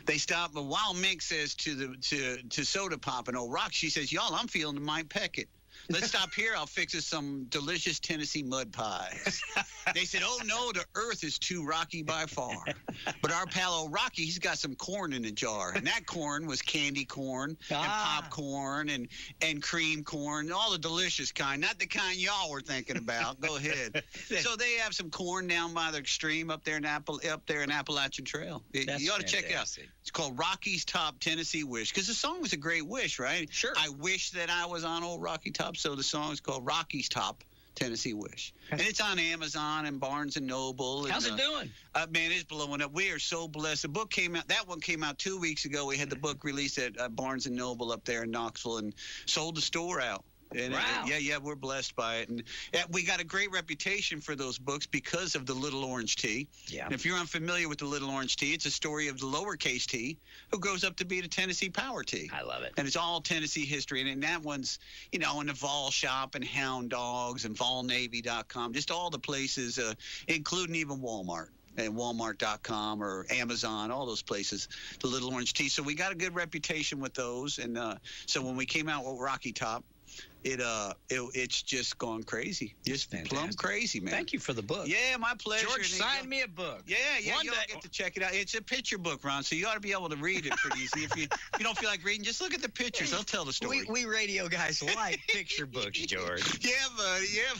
they stop. A Wild Mink says to Soda Pop and old Rock, she says, "Y'all, I'm feeling the Mike Peckett. Let's stop here. I'll fix us some delicious Tennessee mud pies." They said, "Oh, no, the earth is too rocky by far." But our pal old Rocky, he's got some corn in a jar. And that corn was candy corn and popcorn and cream corn, all the delicious kind, not the kind y'all were thinking about. Go ahead. So they have some corn down by the stream up there in Appalachian Trail. You ought to check it out. It's called Rocky's Top Tennessee Wish, because the song was a great wish, right? Sure. I wish that I was on old Rocky Top. So the song is called Rocky's Top Tennessee Wish. And it's on Amazon and Barnes & Noble. How's it doing? Man, it's blowing up. We are so blessed. The book came out. That one came out 2 weeks ago. We had the book released at Barnes & Noble up there in Knoxville and sold the store out. And wow. We're blessed by it. And we got a great reputation for those books because of the Little Orange Tea. Yeah. And if you're unfamiliar with the Little Orange Tea, it's a story of the lowercase T who grows up to be the Tennessee Power Tea. I love it. And it's all Tennessee history. And that one's, in the Vol Shop and Hound Dogs and VolNavy.com, just all the places, including even Walmart. And Walmart.com or Amazon, all those places, the Little Orange Tea. So we got a good reputation with those. And so when we came out with Rocky Top, it's just gone crazy. Just plumb crazy, man. Thank you for the book. Yeah, my pleasure. George, sign me a book. Yeah, you'll get to check it out. It's a picture book, Ron, so you ought to be able to read it pretty easy. If you don't feel like reading, just look at the pictures. They'll tell the story. We radio guys like picture books, George. Yeah,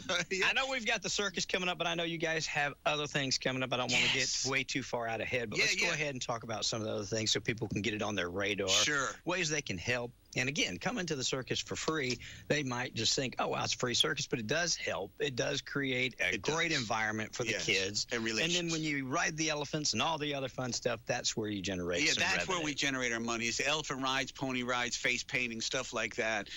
buddy. I know we've got the circus coming up, but I know you guys have other things coming up. I don't want to get way too far out ahead, but let's go ahead and talk about some of the other things so people can get it on their radar. Sure. Ways they can help. And again, coming to the circus for free, they might just think, oh, wow, it's a free circus, but it does help. It does create a great environment for the kids. And then when you ride the elephants and all the other fun stuff, that's where you generate some that's revenue. where we generate our money. It's the elephant rides, pony rides, face painting, stuff like that.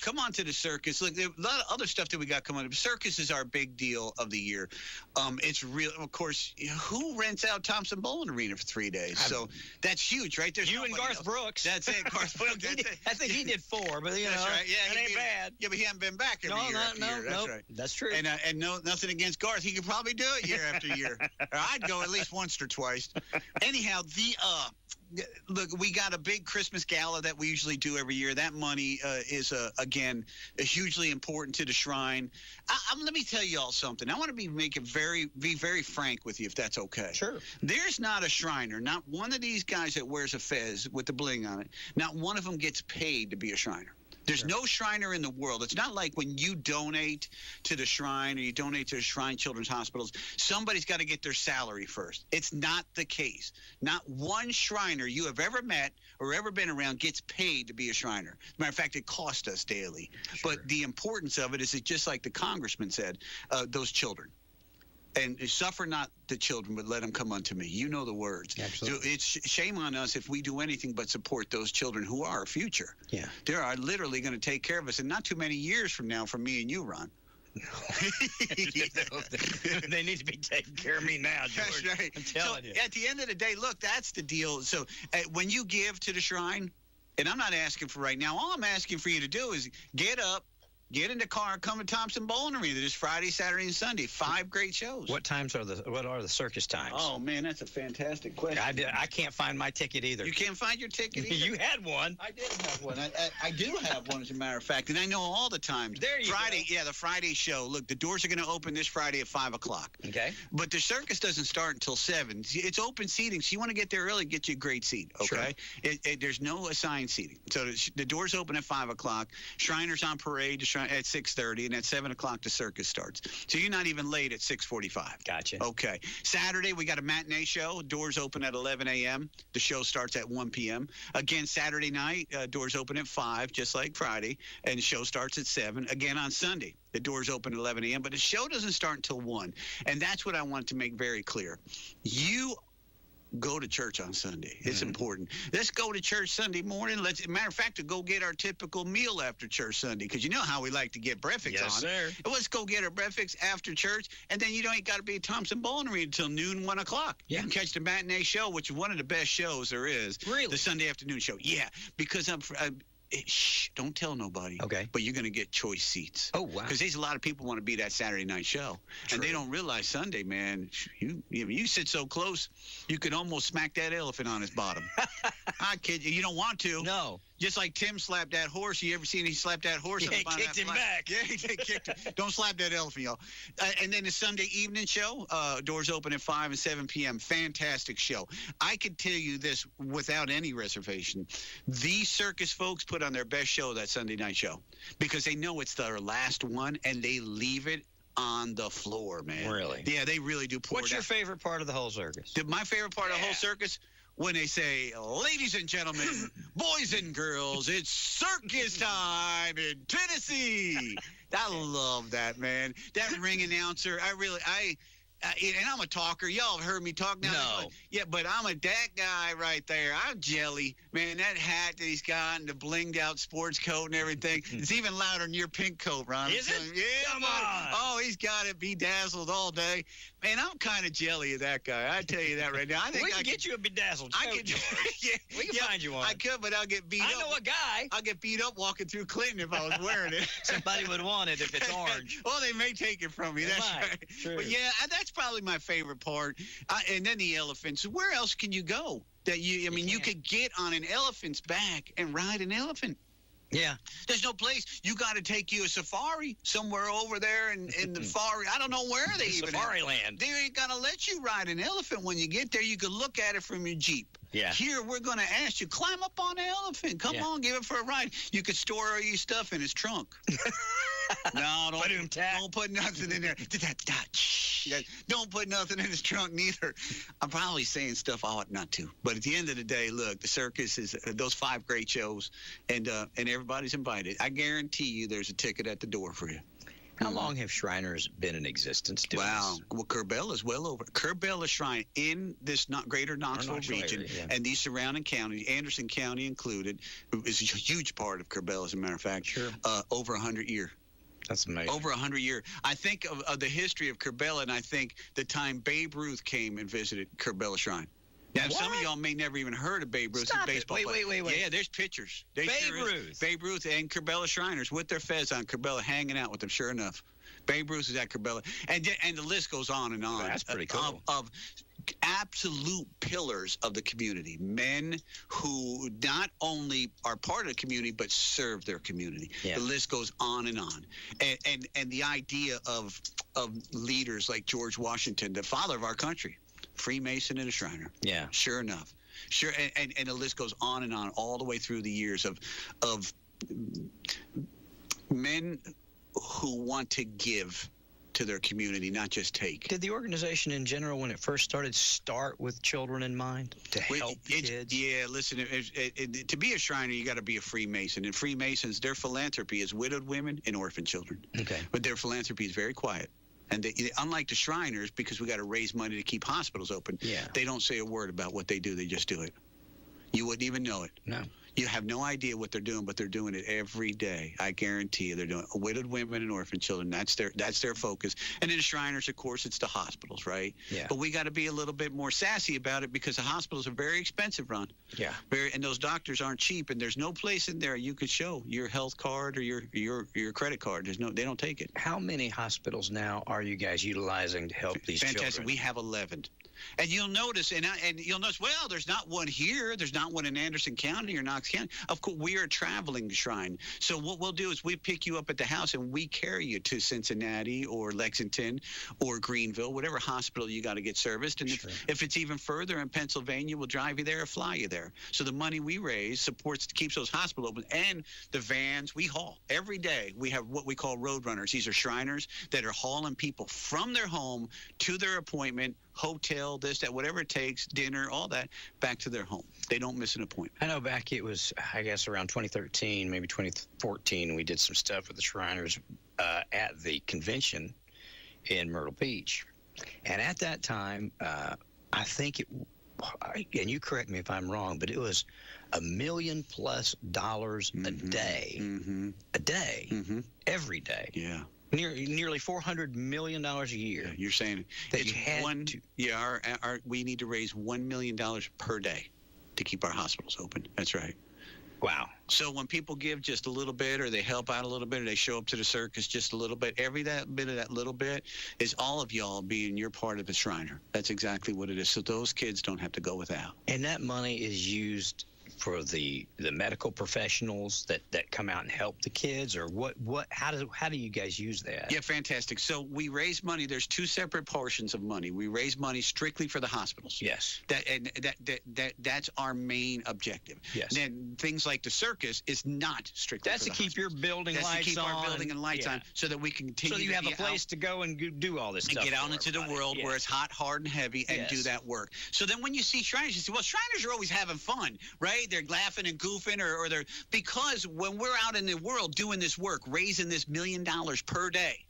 Come on to the circus. Look, there's a lot of other stuff that we got coming up. Circus is our big deal of the year. It's real. Of course, who rents out Thompson Bowling Arena for 3 days? So that's huge, right? There's you and Garth Brooks. That's it, Garth Brooks. I think he did 4, but that's right. Yeah, that ain't bad. Yeah, but he hasn't been back every year after year. That's right. That's true. And nothing against Garth. He could probably do it year after year. I'd go at least once or twice. Anyhow, look, we got a big Christmas gala that we usually do every year. That money is again hugely important to the shrine. Let me tell you all something. I want to be very frank with you, if that's okay. Sure. There's not a Shriner, not one of these guys that wears a fez with the bling on it. Not one of them gets paid to be a Shriner. There's no Shriner in the world. It's not like when you donate to the Shrine or you donate to the Shrine Children's Hospitals, somebody's got to get their salary first. It's not the case. Not one Shriner you have ever met or ever been around gets paid to be a Shriner. As a matter of fact, it costs us daily. Sure. But the importance of it is just like the congressman said, those children. And suffer not the children, but let them come unto me. You know the words. Absolutely. So it's shame on us if we do anything but support those children who are our future. Yeah. They are literally going to take care of us. And not too many years from now, from me and you, Ron. They need to be taking care of me now, George. That's right. I'm telling you. At the end of the day, look, that's the deal. So when you give to the Shrine, and I'm not asking for right now, all I'm asking for you to do is get up, get in the car, come to Thompson Bowling Arena this Friday, Saturday, and Sunday. 5 great shows. What are the circus times? Oh, man, that's a fantastic question. I can't find my ticket either. You can't find your ticket either? You had one. I did have one. I do have one, as a matter of fact, and I know all the times. There you Friday, go. Yeah, the Friday show. Look, the doors are going to open this Friday at 5 o'clock. Okay. But the circus doesn't start until 7. It's open seating, so you want to get there early, get you a great seat, okay? Sure. There's no assigned seating. So the doors open at 5 o'clock. Shriners on parade at 6:30. And at 7 o'clock, the circus starts. So you're not even late at 6:45. Gotcha. Okay. Saturday, we got a matinee show. Doors open at 11 a.m. The show starts at 1 p.m. Again, Saturday night, doors open at 5, just like Friday. And the show starts at 7. Again, on Sunday, the doors open at 11 a.m. But the show doesn't start until 1. And that's what I want to make very clear. You go to church on Sunday. It's important. Let's go to church Sunday morning. Matter of fact, to go get our typical meal after church Sunday, because you know how we like to get breakfast on. Yes, sir. Let's go get our breakfast after church, and then you ain't got to be at Thompson Bowling Arena until noon, 1 o'clock. Yeah. You can catch the matinee show, which is one of the best shows there is. Really? The Sunday afternoon show. Yeah, because shh, don't tell nobody. Okay. But you're going to get choice seats. Oh, wow. Because there's a lot of people want to be that Saturday night show. True. And they don't realize Sunday, man, you sit so close, you could almost smack that elephant on his bottom. I kid you. You don't want to. No. Just like Tim slapped that horse. You ever seen he slapped that horse? Yeah, he kicked him back. Yeah, he kicked him. Don't slap that elephant, y'all. And then the Sunday evening show, doors open at 5 and 7 p.m. Fantastic show. I could tell you this without any reservation. These circus folks put on their best show that Sunday night show because they know it's their last one, and they leave it on the floor, man. Really? Yeah, they really do. What's your favorite part of the whole circus? My favorite part of the whole circus? When they say, ladies and gentlemen, boys and girls, it's circus time in Tennessee. I love that, man. That ring announcer, and I'm a talker. Y'all have heard me talk now. No. Yeah, but I'm that guy right there. I'm jelly. Man, that hat that he's got and the blinged out sports coat and everything. It's even louder than your pink coat, Ron. Is it? Yeah, Come on. Oh, he's got it bedazzled all day. Man, I'm kind of jelly of that guy. I tell you that right now. I think we can get you a bedazzled coat, George. We can find you one. I could, but I'll get beat up. I know a guy. I'll get beat up walking through Clinton if I was wearing it. Somebody would want it if it's orange. Well, they may take it from me. That's right. True. But yeah, that's probably my favorite part. And then the elephants. Where else can you go? You could get on an elephant's back and ride an elephant. Yeah. There's no place. You got to take you a safari somewhere over there in the far. I don't know where they even Safari land. They ain't going to let you ride an elephant when you get there. You can look at it from your Jeep. Yeah. Here, we're going to ask you, climb up on the elephant. Come on, give it for a ride. You could store all your stuff in his trunk. No, don't put nothing in there. Don't put nothing in his trunk neither. I'm probably saying stuff I ought not to. But at the end of the day, look, the circus is those 5 great shows, and everybody's invited. I guarantee you there's a ticket at the door for you. How long have Shriners been in existence? Wow. Well, Kerbella's well over. Kerbella Shrine in this greater Knoxville region and these surrounding counties, Anderson County included, is a huge part of Kerbella, as a matter of fact. Sure. Over 100 years. That's amazing. Over 100 years. I think of the history of Kerbella, and I think the time Babe Ruth came and visited Kerbella Shrine. Now, some of y'all may never even heard of Babe Ruth in baseball. Wait. Yeah, there's pictures. Babe Ruth. Babe Ruth and Kerbella Shriners with their fez on Kerbella, hanging out with them, sure enough. Babe Ruth is at Kerbella. And the list goes on and on. That's pretty cool. Of absolute pillars of the community. Men who not only are part of the community, but serve their community. Yeah. The list goes on and on. And the idea of leaders like George Washington, the father of our country, Freemason and a Shriner. Yeah. Sure enough. Sure. And the list goes on and on all the way through the years of Men who want to give to their community, not just take. Did the organization in general, when it first started, start with children in mind to help kids? Yeah, listen, to be a Shriner, you got to be a Freemason. And Freemasons, their philanthropy is widowed women and orphan children. Okay. But their philanthropy is very quiet. And unlike the Shriners, because we got to raise money to keep hospitals open, they don't say a word about what they do. They just do it. You wouldn't even know it. No. You have no idea what they're doing, but they're doing it every day. I guarantee you, they're doing it. Widowed women and orphan children. That's their focus. And then the Shriners, of course, it's the hospitals, right? Yeah. But we got to be a little bit more sassy about it because the hospitals are very expensive, Ron. Yeah. And those doctors aren't cheap. And there's no place in there you could show your health card or your credit card. They don't take it. How many hospitals now are you guys utilizing to help these Fantastic. children? We have 11. And you'll notice, well, there's not one here. There's not one in Anderson County or Knox County. Of course, we are a traveling shrine. So what we'll do is we pick you up at the house and we carry you to Cincinnati or Lexington or Greenville, whatever hospital you got to get serviced. And if it's even further in Pennsylvania, we'll drive you there or fly you there. So the money we raise keeps those hospitals open. And the vans we haul every day. We have what we call road runners. These are Shriners that are hauling people from their home to their appointment, hotel, this, that, whatever it takes, dinner, all that, back to their home. They don't miss an appointment. I know back it was, I guess, around 2013, maybe 2014, we did some stuff with the Shriners at the convention in Myrtle Beach. And at that time, I think and you correct me if I'm wrong, but it was $1 million+ a day. Mm-hmm. A day. Mm-hmm. Every day. Yeah. Nearly $400 million a year. Yeah, you're saying that you had to. Yeah, we need to raise $1 million per day to keep our hospitals open. That's right. Wow. So when people give just a little bit, or they help out a little bit, or they show up to the circus just a little bit, that bit of that little bit is all of y'all being your part of a Shriner. That's exactly what it is. So those kids don't have to go without. And that money is used for the medical professionals that come out and help the kids, or how do you guys use that? Yeah, fantastic. So we raise money. There's two separate portions of money. We raise money strictly for the hospitals. Yes. That's our main objective. Yes. Then things like the circus is not strictly That's for to the keep hospitals. your building That's lights on. To keep our building and lights on so that we can continue so you to have be a place out to go and do all this and stuff. get out into the world where it's hot, hard, and heavy and do that work. So then when you see Shriners, you say, well, Shriners are always having fun, right? They're laughing and goofing, or they're, because when we're out in the world doing this work, raising this $1 million per day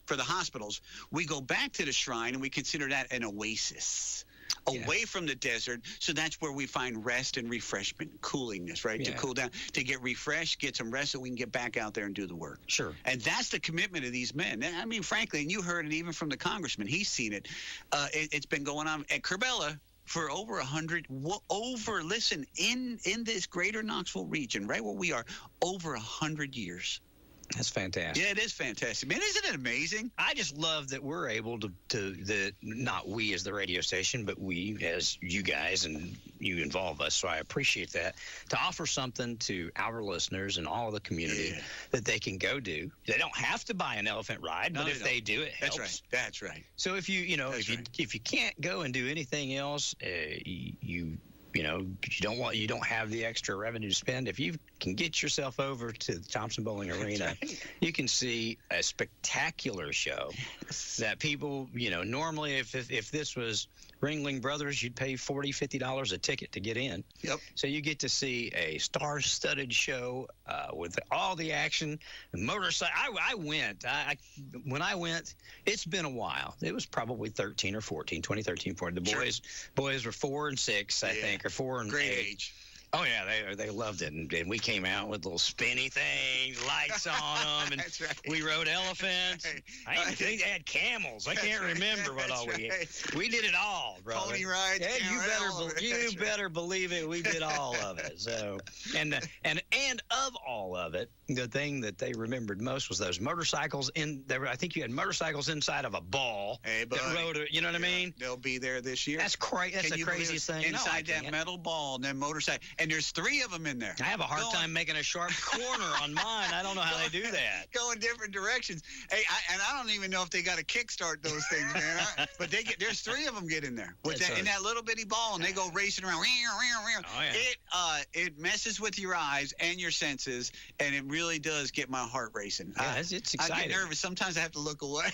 for the hospitals, we go back to the shrine and we consider that an oasis. Away from the desert, so that's where we find rest and refreshment, coolingness, right? Yeah. To cool down, to get refreshed, get some rest, so we can get back out there and do the work. Sure. And that's the commitment of these men. I mean, frankly, and you heard it even from the congressman. He's seen it. It's been going on at Kerbella for over 100. Listen, in this greater Knoxville region, right where we are, over 100 years. That's fantastic. Yeah, it is fantastic. Man, isn't it amazing? I just love that we're able to not we as the radio station, but we as you guys, and you involve us. So I appreciate that, to offer something to our listeners and all of the community that they can go do. They don't have to buy an elephant ride, but if they do, it helps. That's right. So if you can't go and do anything else, you don't have the extra revenue to spend. If you can get yourself over to the Thompson Bowling Arena, you can see a spectacular show that people, normally if this was Ringling Brothers, you'd pay $40, $50 a ticket to get in. Yep. So you get to see a star-studded show with all the action, motorcycle. I went. When I went, it's been a while. It was probably 13 or 14, 2013, 14. The boys were 4 and 6, I think, or 4 and great 8. age. Oh, yeah, they loved it. And we came out with little spinny things, lights on them, and That's right. we rode elephants. Right. I even think they had camels. I can't remember what all we had. We did it all, brother. Pony rides, you better believe it. We did all of it. So, and of all of it, the thing that they remembered most was those motorcycles I think you had motorcycles inside of a ball. Hey, buddy. That rode it, you know what I mean? They'll be there this year. That's crazy. That's the craziest thing. Inside that metal ball, and then motorcycle. and there's 3 of them in there. I have a hard time making a sharp corner on mine. I don't know how they do that. Going different directions. Hey, I don't even know if they got to kickstart those things, man. But there's 3 of them get in there in that little bitty ball, and they go racing around. Oh, yeah. It messes with your eyes and your senses, and it really does get my heart racing. Yeah, it's exciting. I get nervous. Sometimes I have to look away.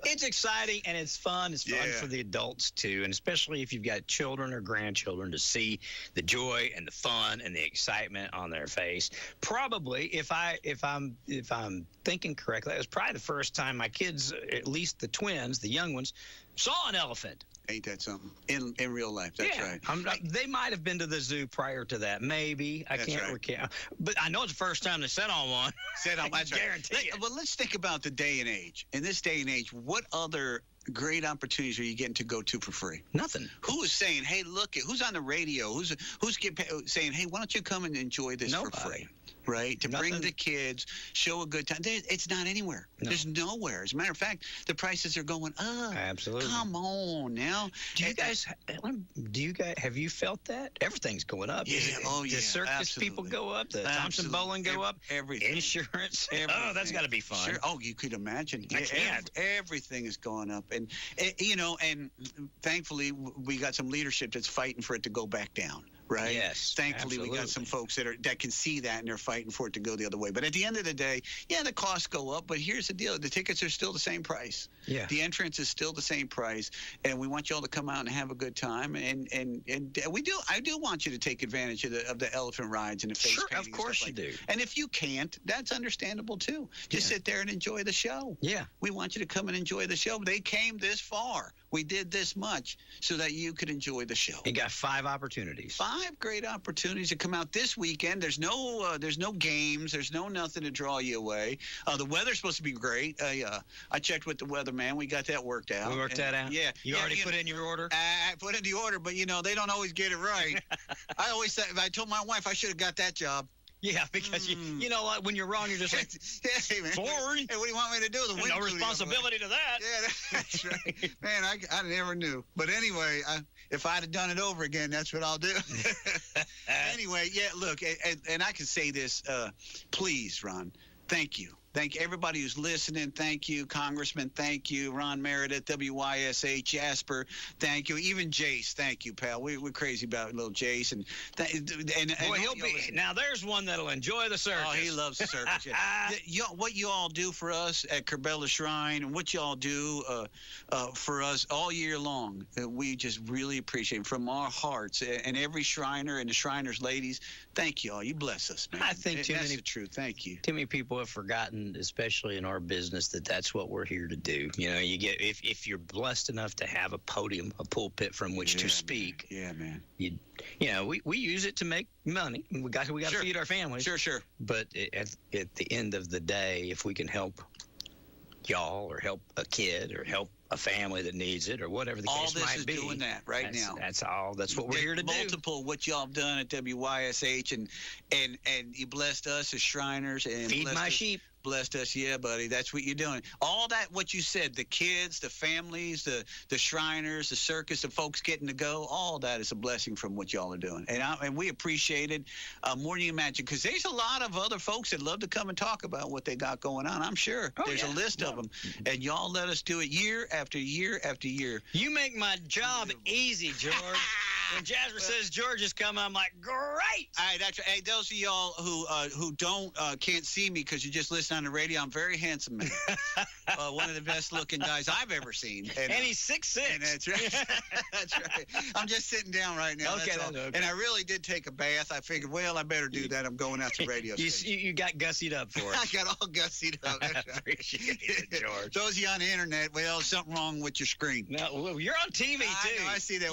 It's exciting, and it's fun. It's fun for the adults, too, and especially if you've got children or grandchildren, to see the joy and the fun and the excitement on their face. Probably, if I'm thinking correctly, it was probably the first time my kids, at least the twins, the young ones, saw an elephant. Ain't that something? In real life, that's right. They might have been to the zoo prior to that, maybe. I can't recount. But I know it's the first time they sat on one. I guarantee it. Well, let's think about the day and age. In this day and age, what other great opportunities are you getting to go to for free? Nothing. Who is saying, hey, look, who's on the radio? Who's saying, hey, why don't you come and enjoy this for free? Right? To bring the kids, show a good time. It's not anywhere. No. There's nowhere. As a matter of fact, the prices are going up. Absolutely. Come on now. Do you guys have you felt that? Everything's going up. Yeah. The circus people go up. The Thompson Bowling go up. Everything. Insurance. Everything. Oh, that's got to be fun. Sure. Oh, you could imagine. I can't. Everything is going up. And, and thankfully, we got some leadership that's fighting for it to go back down. Right. Yes. Thankfully, we got some folks that can see that, and they're fighting for it to go the other way. But at the end of the day, the costs go up. But here's the deal: the tickets are still the same price. Yeah. The entrance is still the same price, and we want you all to come out and have a good time. And I do want you to take advantage of the elephant rides and the face painting. Of course you do. And if you can't, that's understandable too. Just sit there and enjoy the show. Yeah. We want you to come and enjoy the show. They came this far. We did this much so that you could enjoy the show. You got 5 opportunities. 5 great opportunities to come out this weekend. There's no games. There's nothing to draw you away. The weather's supposed to be great. I checked with the weatherman. We got that worked out. We worked that out? Yeah. You already put in your order? I put in the order, but they don't always get it right. I told my wife I should have got that job. Yeah, because you know what? When you're wrong, you're just like, hey, man. Sorry. Hey, what do you want me to do? No responsibility to that. Yeah, that's right. Man, I never knew. But anyway, if I'd have done it over again, that's what I'll do. Anyway, look, and I can say this, please, Ron, thank you. Thank everybody who's listening. Thank you, Congressman. Thank you, Ron Meredith, WYSH, Jasper. Thank you, even Jace. Thank you, pal. We're crazy about little Jace, and boy, he'll be now. There's one that'll enjoy the circus. Oh, he loves the circus. Yeah. What you all do for us at Kerbella Shrine, and what you all do for us all year long, we just really appreciate it from our hearts. And every Shriner and the Shriners ladies, thank you all. You bless us, man. I think that's the truth. Thank you. Too many people have forgotten, especially in our business, that's what we're here to do. You get if you're blessed enough to have a podium, a pulpit from which to speak. Man. We use it to make money. We got to feed our families. Sure. But at the end of the day, if we can help y'all or help a kid or help a family that needs it or whatever the case might be. All this is doing that now. That's all. That's what we're here to do. Multiple what y'all have done at WYSH and you blessed us as Shriners and feed my sheep. Blessed us, yeah, buddy. That's what you're doing. All that, what you said, the kids, the families, the Shriners, the circus, the folks getting to go, all that is a blessing from what y'all are doing. And we appreciate it more than you imagine, because there's a lot of other folks that love to come and talk about what they got going on. I'm sure there's a list of them. And y'all let us do it year after year after year. You make my job easy, George. When Jasper says George is coming, I'm like, great. All right, that's right. Hey, those of y'all who can't see me because you just listen on the radio, I'm very handsome, man. One of the best looking guys I've ever seen. And he's 6'6". And that's right. That's right. I'm just sitting down right now. Okay, okay. And I really did take a bath. I figured, well, I better do that. I'm going out to radio station. You got gussied up for it. I got all gussied up. I appreciate it, George. Those of you on the internet, well, something wrong with your screen. No, you're on TV, too. I know, I see that.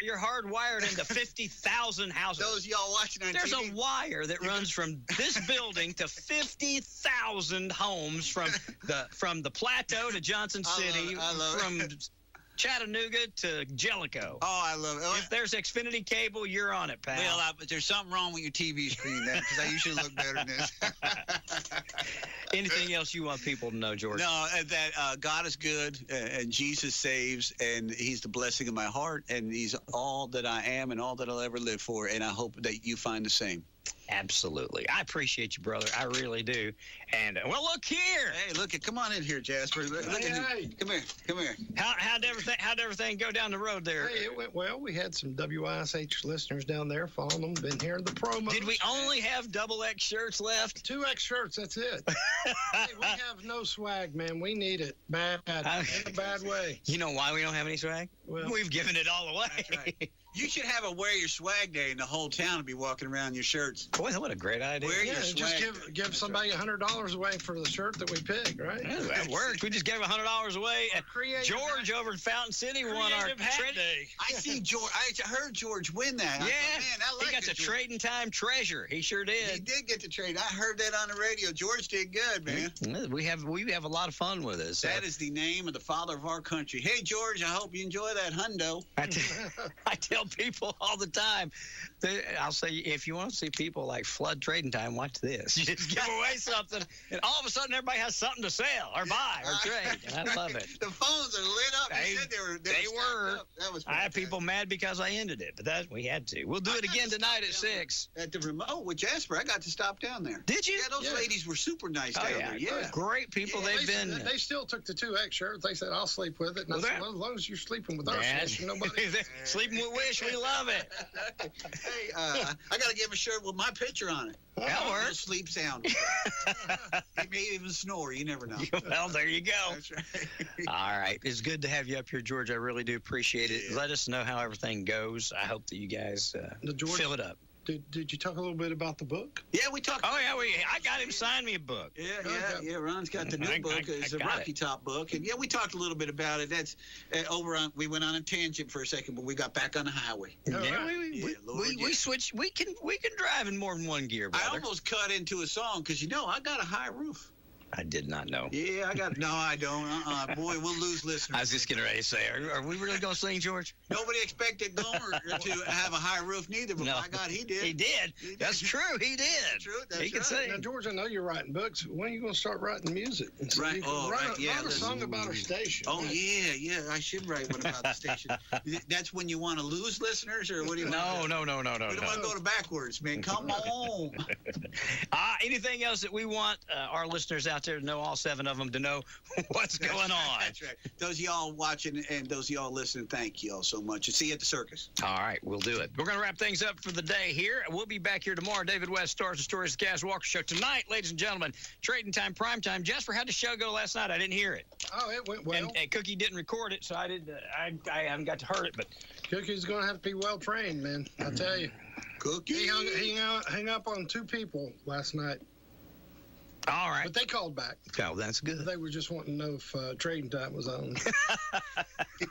You're hardwired into 50,000 houses. Those of y'all watching on There's TV. A wire that runs from this building to 50,000 homes from the plateau to Johnson City. I love it. Chattanooga to Jellicoe. Oh, I love it. If there's Xfinity cable, you're on it, pal. Well, there's something wrong with your TV screen then, because I usually look better than this. Anything else you want people to know, George? No, that God is good, and Jesus saves, and he's the blessing of my heart, and he's all that I am and all that I'll ever live for, and I hope that you find the same. Absolutely. I appreciate you, brother. I really do. And, well, look here. Hey, look, come on in here, Jasper. Look at you. Come here. How'd everything go down the road there? Hey, it went well. We had some WYSH listeners down there following them, been hearing the promo. Did we only have XX shirts left? 2X shirts, that's it. Hey, we have no swag, man. We need it bad, in a bad way. You know why we don't have any swag? Well, we've given it all away. That's right. You should have a wear your swag day, and the whole town will be walking around in your shirts. Boy, what a great idea. Wear your swag. Just give somebody $100 away for the shirt that we picked, right? Yeah, that worked. We just gave $100 away. George over in Fountain City won our hat day. I see George. I heard George win that. Yeah, I like he got the Trading Time treasure. He sure did. He did get the trade. I heard that on the radio. George did good, man. We have a lot of fun with this. That is the name of the father of our country. Hey, George, I hope you enjoy that hundo. I tell people all the time. I'll say, if you want to see people like flood Trading Time, watch this. You just give away something, and all of a sudden everybody has something to sell or buy or trade, and I love it. The phones are lit up. They were. That was I had people mad because I ended it, but we had to. We'll do it again tonight at 6. At the remote with Jasper, I got to stop down there. Did you? Yeah, those ladies were super nice down there. Yeah, great people. Yeah, they still took the 2X shirts. They said, I'll sleep with it. And I said, well, as long as you're sleeping with our fish, nobody. Sleeping with Wish, we love it. Hey, I got to give him a shirt with my picture on it. That works. Sleep sound. He may even snore. You never know. Well, there you go. That's right. All right. It's good to have you up here, George. I really do appreciate it. Let us know how everything goes. I hope that you guys fill it up. Did you talk a little bit about the book? Yeah, we talked. Oh, yeah, I got him sign me a book. Yeah. Ron's got the new book. It's a Rocky Top book. And, we talked a little bit about it. That's we went on a tangent for a second, but we got back on the highway. We switched. We can drive in more than one gear, brother. I almost cut into a song because, I got a high roof. I did not know. Yeah, I got. No, I don't. Boy, we'll lose listeners. I was just getting ready to say, are we really going to sing, George? Nobody expected Gomer to have a high roof neither, but my God, he did. He did. That's true. He did. That's true. He can sing. Now, George, I know you're writing books. When are you going to start writing music? So right. Write a song about our station. Oh, yeah. I should write one about the station. That's when you want to lose listeners, or what do you want? No. We don't want to go to backwards, man. Come on. Anything else that we want our listeners out there to know, all 7 of them, to know what's going on? That's right. Those of y'all watching and those of y'all listening, thank you all so much. And see you at the circus. All right, we'll do it. We're going to wrap things up for the day here. We'll be back here tomorrow. David West, Stars and Stories, the Kaz Walker Show. Tonight, ladies and gentlemen, Trading Time, Prime Time. Jasper, how'd the show go last night? I didn't hear it. Oh, it went well. And Cookie didn't record it, so I haven't got to hear it. But Cookie's going to have to be well trained, man. I tell you. Cookie? He hung up on 2 people last night. All right. But they called back. Oh, that's good. They were just wanting to know if Trading Time was on.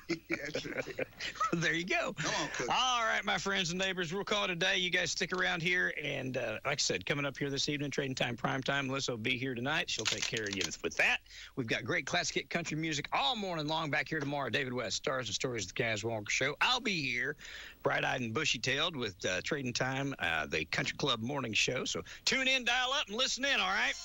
That's right. There you go. Come on, Cookie. All right, my friends and neighbors, we'll call it a day. You guys stick around here. And like I said, coming up here this evening, Trading Time, Prime Time. Melissa will be here tonight. She'll take care of you with that. We've got great classic hit country music all morning long. Back here tomorrow, David West, Stars and Stories, the Kaz Walker Show. I'll be here, bright-eyed and bushy-tailed, with Trading Time, the Country Club Morning Show. So tune in, dial up, and listen in, all right?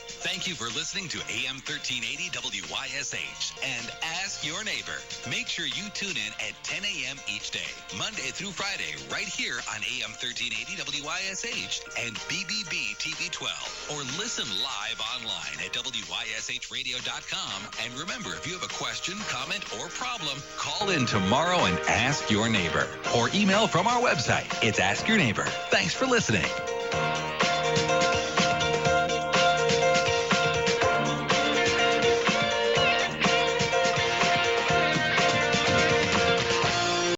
Thank you for listening to AM 1380 WYSH and Ask Your Neighbor. Make sure you tune in at 10 a.m. each day, Monday through Friday, right here on AM 1380 WYSH and BBB TV 12. Or listen live online at WYSHradio.com. And remember, if you have a question, comment, or problem, call in tomorrow and ask your neighbor. Or email from our website. It's Ask Your Neighbor. Thanks for listening.